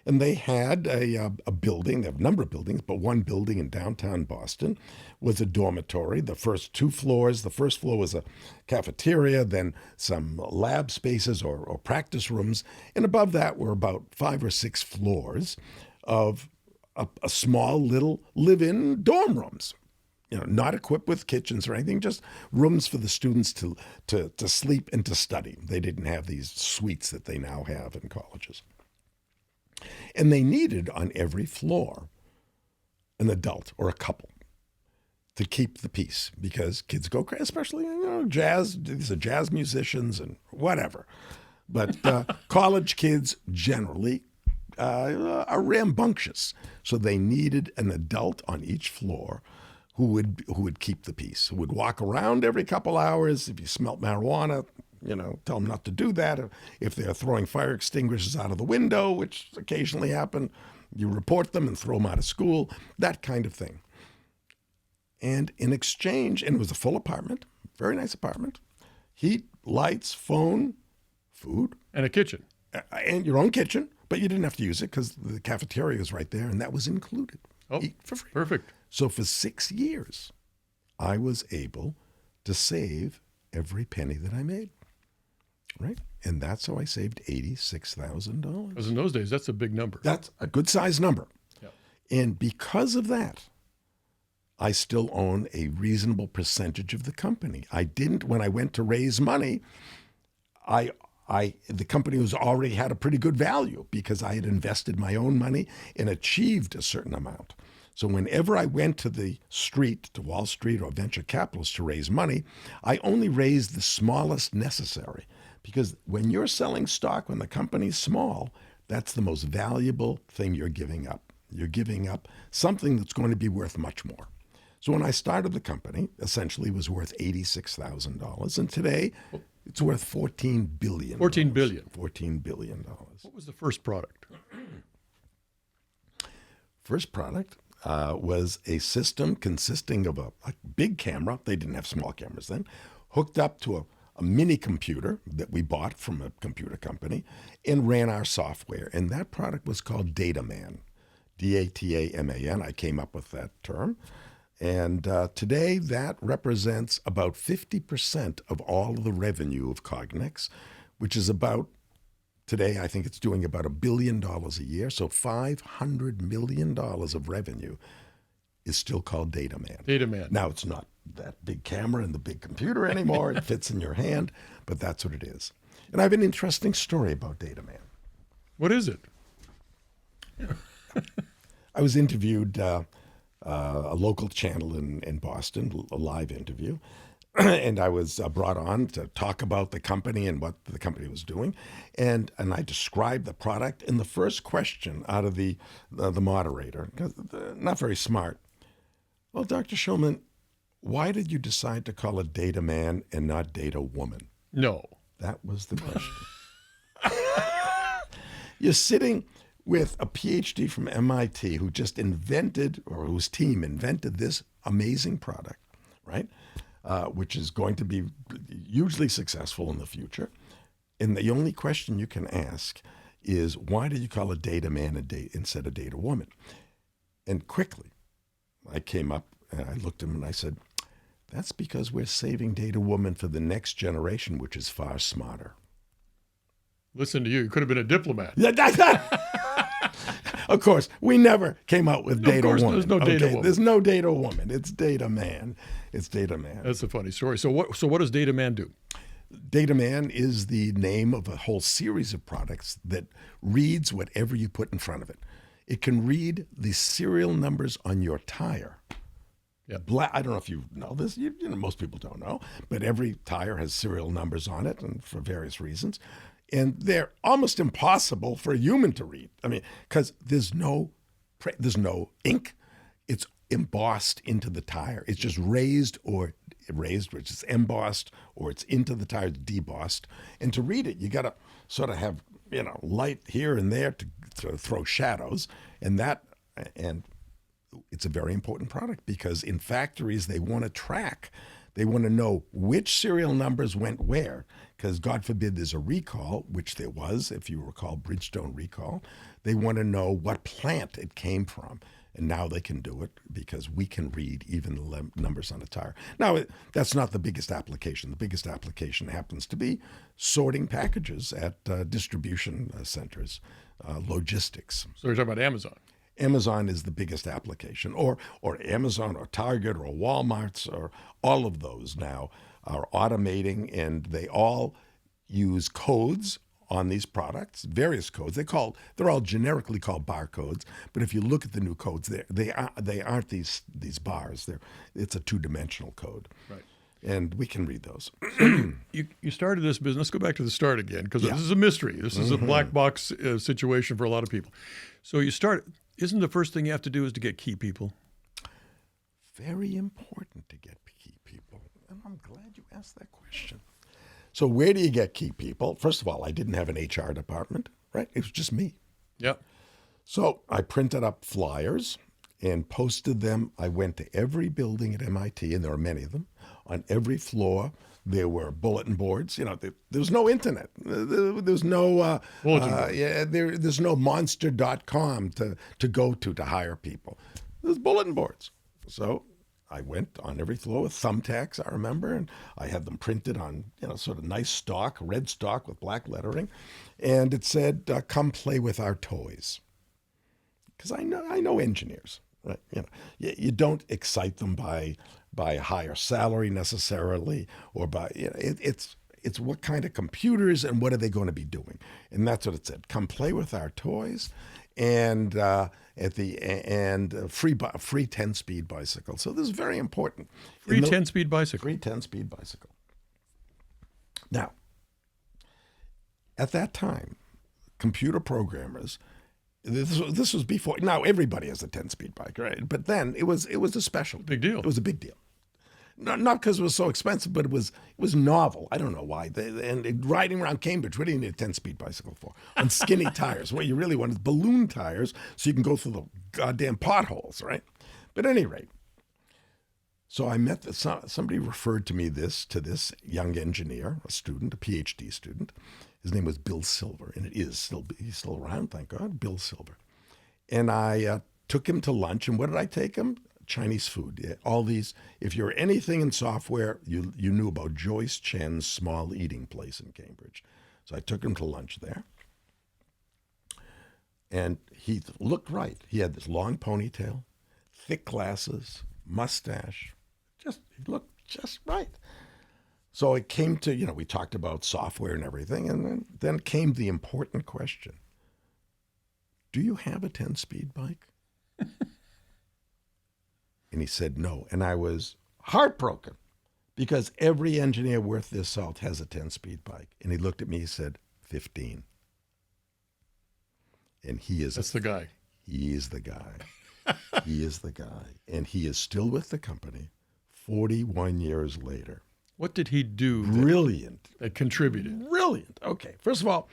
[SPEAKER 3] And they had a building, they have a number of buildings, but one building in downtown Boston was a dormitory. The first 2 floors, the first floor was a cafeteria, then some lab spaces or practice rooms. And above that were about 5 or 6 floors of a small little live-in dorm rooms. Not equipped with kitchens or anything, just rooms for the students to sleep and to study. They didn't have these suites that they now have in colleges. And they needed on every floor an adult or a couple to keep the peace, because kids go crazy, especially jazz. These are jazz musicians and whatever. But college kids generally are rambunctious, so they needed an adult on each floor who would keep the peace, who would walk around every couple hours. If you smelt marijuana, tell them not to do that. If they're throwing fire extinguishers out of the window, which occasionally happen, you report them and throw them out of school, that kind of thing. And in exchange, and it was a full apartment, very nice apartment, heat, lights, phone, food.
[SPEAKER 2] And a kitchen.
[SPEAKER 3] And your own kitchen, but you didn't have to use it because the cafeteria was right there, and that was included.
[SPEAKER 2] Oh,
[SPEAKER 3] Eat for free.
[SPEAKER 2] Perfect.
[SPEAKER 3] So for 6 years, I was able to save every penny that I made. Right? And that's how I saved $86,000.
[SPEAKER 2] Because in those days, that's a big number.
[SPEAKER 3] That's a good sized number.
[SPEAKER 2] Yeah.
[SPEAKER 3] And because of that, I still own a reasonable percentage of the company. I didn't, when I went to raise money, the company was already had a pretty good value because I had invested my own money and achieved a certain amount. So whenever I went to the street, to Wall Street or venture capitalists to raise money, I only raised the smallest necessary. Because when you're selling stock, when the company's small, that's the most valuable thing you're giving up. You're giving up something that's going to be worth much more. So when I started the company, essentially it was worth $86,000. And today it's worth $14 billion.
[SPEAKER 2] $14 billion.
[SPEAKER 3] $14 billion.
[SPEAKER 2] What was the first product?
[SPEAKER 3] First product was a system consisting of a big camera. They didn't have small cameras then. Hooked up to a mini computer that we bought from a computer company and ran our software. And that product was called DataMan, D-A-T-A-M-A-N. I came up with that term. And today that represents about 50% of all of the revenue of Cognex, which is about, today I think it's doing about $1 billion a year. So $500 million of revenue is still called DataMan.
[SPEAKER 2] DataMan.
[SPEAKER 3] Now it's not that big camera and the big computer anymore. It fits in your hand, but that's what it is. And I have an interesting story about DataMan.
[SPEAKER 2] What is it?
[SPEAKER 3] I was interviewed a local channel in Boston, a live interview, and I was brought on to talk about the company and what the company was doing, and I described the product. And the first question out of the moderator, because they're not very smart, well, Dr. Shillman, why did you decide to call it Data Man and not Data Woman?
[SPEAKER 2] No.
[SPEAKER 3] That was the question. You're sitting with a PhD from MIT who just invented, or whose team invented this amazing product, right? Which is going to be hugely successful in the future. And the only question you can ask is, why did you call it Data Man instead of Data Woman? And quickly, I came up and I looked at him and I said, that's because we're saving Data Woman for the next generation, which is far smarter.
[SPEAKER 2] Listen to you. You could have been a diplomat.
[SPEAKER 3] Of course, we never came out with Data Woman.
[SPEAKER 2] There's no Data Woman.
[SPEAKER 3] There's no Data Woman. It's Data Man. It's Data Man.
[SPEAKER 2] That's a funny story. So what does Data Man do?
[SPEAKER 3] Data Man is the name of a whole series of products that reads whatever you put in front of it. It can read the serial numbers on your tire.
[SPEAKER 2] Yeah.
[SPEAKER 3] I don't know if you know this. Most people don't know, but every tire has serial numbers on it, and for various reasons. And they're almost impossible for a human to read. I mean, because there's no ink. It's embossed into the tire. It's just raised, which is embossed, or it's into the tire, debossed. And to read it, you got to sort of have light here and there to throw shadows, and it's a very important product because in factories they want to track They want to know which serial numbers went where, because God forbid there's a recall, which there was, if you recall, Bridgestone recall. They want to know what plant it came from. And now they can do it because we can read even the numbers on a tire. Now, that's not the biggest application. The biggest application happens to be sorting packages at distribution centers, logistics.
[SPEAKER 2] So you're talking about Amazon.
[SPEAKER 3] Amazon is the biggest application, or Amazon or Target or Walmart's, or all of those now are automating, and they all use codes on these products, various codes. They're all generically called barcodes, but if you look at the new codes, they aren't these bars. It's a two-dimensional code.
[SPEAKER 2] Right.
[SPEAKER 3] And we can read those.
[SPEAKER 2] You started this business. Let's go back to the start again, because this is a mystery. This is a black box situation for a lot of people. So you start. Isn't the first thing you have to do is to get key people?
[SPEAKER 3] Very important to get key people. And I'm glad you asked that question. So where do you get key people? First of all, I didn't have an HR department, right? It was just me.
[SPEAKER 2] Yeah.
[SPEAKER 3] So I printed up flyers and posted them. I went to every building at MIT, and there are many of them. On every floor, there were bulletin boards. You know, there was no internet. There's no there's no monster.com to go to hire people. There's bulletin boards. So I went on every floor with thumbtacks, I remember, and I had them printed on, sort of nice stock, red stock with black lettering, and it said, "Come play with our toys." Because I know engineers, right? You don't excite them by a higher salary necessarily, or by it's what kind of computers and what are they going to be doing, and that's what it said. Come play with our toys, and at the end, free 10-speed bicycle. So this is very important.
[SPEAKER 2] Free 10-speed bicycle.
[SPEAKER 3] Free 10-speed bicycle. Now, at that time, computer programmers. This was before. Now everybody has a 10-speed bike, right? But then it was a special
[SPEAKER 2] big deal.
[SPEAKER 3] It was a big deal. Not because it was so expensive, but it was novel. I don't know why. And riding around Cambridge, what do you need a 10-speed bicycle for? On skinny tires. What you really want is balloon tires so you can go through the goddamn potholes, right? But at any rate, so I met somebody referred to me to this young engineer, a student, a PhD student. His name was Bill Silver, and he's still around, thank God, Bill Silver. And I took him to lunch, and what did I take him? Chinese food. Yeah, all these, if you're anything in software, you knew about Joyce Chen's small eating place in Cambridge. So I took him to lunch there. And he looked right. He had this long ponytail, thick glasses, mustache. He looked just right. So it came to, we talked about software and everything, and then came the important question. Do you have a 10-speed bike? And he said no. And I was heartbroken because every engineer worth their salt has a 10-speed bike. And he looked at me, he said, 15. And that's
[SPEAKER 2] the guy.
[SPEAKER 3] He is the guy. He is the guy. And he is still with the company 41 years later.
[SPEAKER 2] What did he do
[SPEAKER 3] Brilliant.
[SPEAKER 2] that contributed?
[SPEAKER 3] Brilliant. Okay. First of all,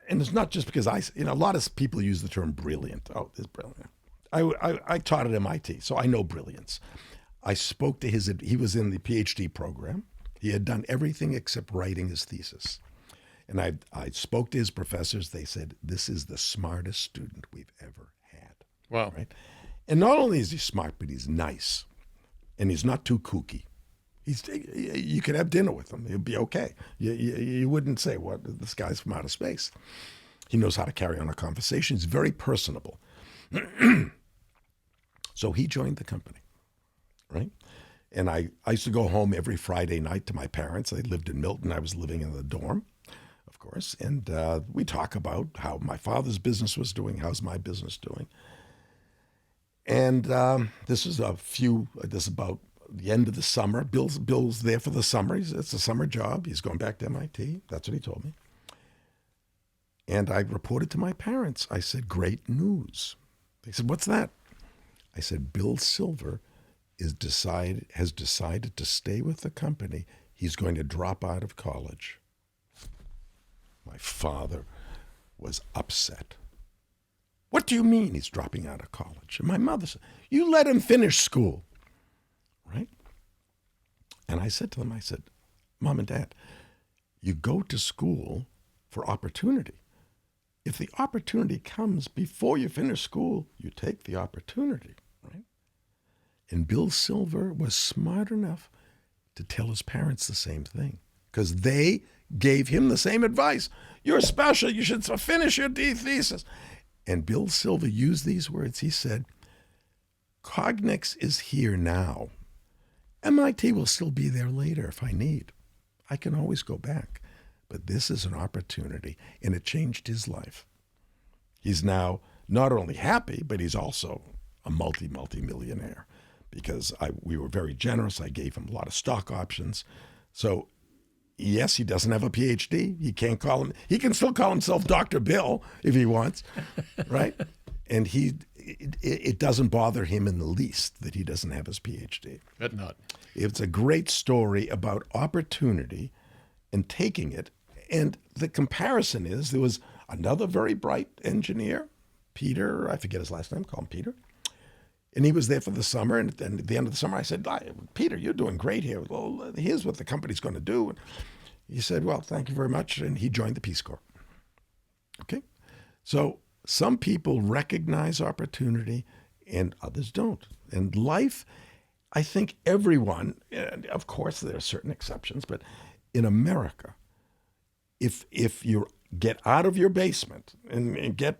[SPEAKER 3] and it's not just because a lot of people use the term brilliant. Oh, this is brilliant. I taught at MIT, so I know brilliance. I spoke to he was in the PhD program. He had done everything except writing his thesis. And I spoke to his professors. They said, this is the smartest student we've ever had.
[SPEAKER 2] Wow.
[SPEAKER 3] Right? And not only is he smart, but he's nice. And he's not too kooky. You could have dinner with him. He'll be okay. You wouldn't say, "What? This guy's from outer space." He knows how to carry on a conversation. He's very personable. So he joined the company, right? And I used to go home every Friday night to my parents. They lived in Milton. I was living in the dorm, of course. And we talk about how my father's business was doing, how's my business doing. And this is about the end of the summer. Bill's there for the summer. It's a summer job. He's going back to MIT. That's what he told me. And I reported to my parents. I said, great news. They said, what's that? I said, Bill Silver has decided to stay with the company. He's going to drop out of college. My father was upset. What do you mean he's dropping out of college? And my mother said, you let him finish school. Right? And I said to them, I said, Mom and Dad, you go to school for opportunity. If the opportunity comes before you finish school, you take the opportunity, right? And Bill Silver was smart enough to tell his parents the same thing, because they gave him the same advice. You're special. You should finish your D thesis. And Bill Silver used these words. He said, Cognex is here now. MIT will still be there later if I need. I can always go back. But this is an opportunity, and it changed his life. He's now not only happy, but he's also a multi-millionaire, because we were very generous. I gave him a lot of stock options. So yes, he doesn't have a PhD. He can still call himself Dr. Bill if he wants, right? And it doesn't bother him in the least that he doesn't have his PhD.
[SPEAKER 2] Bet not.
[SPEAKER 3] It's a great story about opportunity and taking it. And the comparison is, there was another very bright engineer, Peter, I forget his last name, call him Peter. And he was there for the summer. And then at the end of the summer, I said, Peter, you're doing great here. Well, here's what the company's going to do. And he said, well, thank you very much. And he joined the Peace Corps. Okay. So some people recognize opportunity and others don't. And life, I think everyone, and of course there are certain exceptions, but in America, if you get out of your basement and get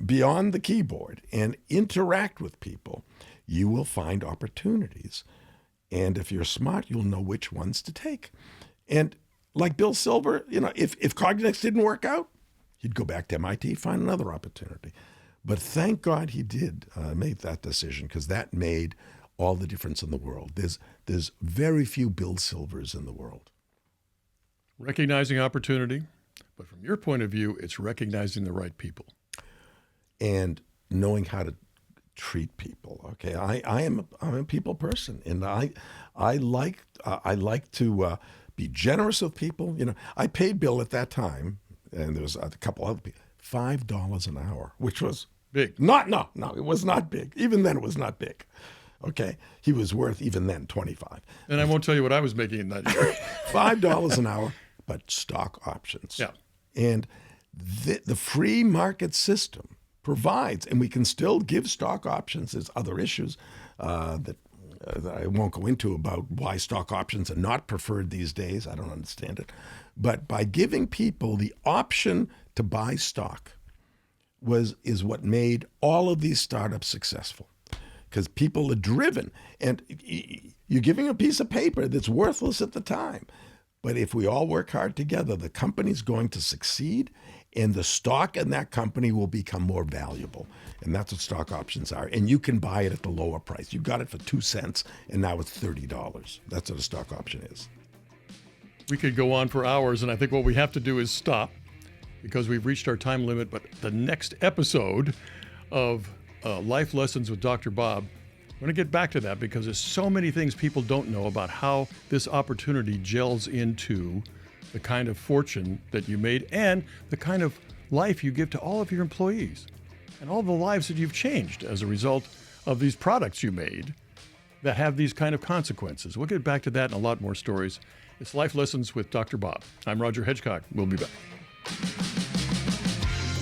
[SPEAKER 3] beyond the keyboard and interact with people, you will find opportunities. And if you're smart, you'll know which ones to take. And like Bill Silver, if Cognex didn't work out, he'd go back to MIT, find another opportunity. But thank God he did make that decision, because that made all the difference in the world. There's very few Bill Silvers in the world.
[SPEAKER 2] Recognizing opportunity, but from your point of view, it's recognizing the right people.
[SPEAKER 3] And knowing how to treat people. Okay, I'm a people person, and I like to be generous with people. I paid Bill at that time, and there was a couple other people, $5 an hour, which was
[SPEAKER 2] big.
[SPEAKER 3] No, it was not big. Even then, it was not big. Okay, he was worth even then $25.
[SPEAKER 2] And I won't tell you what I was making in that year.
[SPEAKER 3] $5 an hour, but stock options.
[SPEAKER 2] Yeah.
[SPEAKER 3] And the free market system provides, and we can still give stock options. There's other issues that I won't go into about why stock options are not preferred these days. I don't understand it. But by giving people the option to buy stock is what made all of these startups successful. Because people are driven, and you're giving a piece of paper that's worthless at the time. But if we all work hard together, the company's going to succeed, and the stock in that company will become more valuable. And that's what stock options are. And you can buy it at the lower price. You got it for 2 cents, and now it's $30. That's what a stock option is.
[SPEAKER 2] We could go on for hours, and I think what we have to do is stop, because we've reached our time limit. But the next episode of Life Lessons with Dr. Bob, I'm going to get back to that, because there's so many things people don't know about how this opportunity gels into the kind of fortune that you made and the kind of life you give to all of your employees and all the lives that you've changed as a result of these products you made that have these kind of consequences. We'll get back to that and a lot more stories. It's Life Lessons with Dr. Bob. I'm Roger Hedgecock. We'll be back.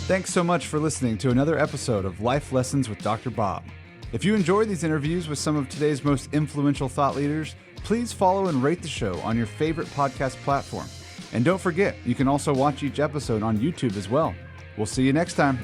[SPEAKER 1] Thanks so much for listening to another episode of Life Lessons with Dr. Bob. If you enjoyed these interviews with some of today's most influential thought leaders, please follow and rate the show on your favorite podcast platform. And don't forget, you can also watch each episode on YouTube as well. We'll see you next time.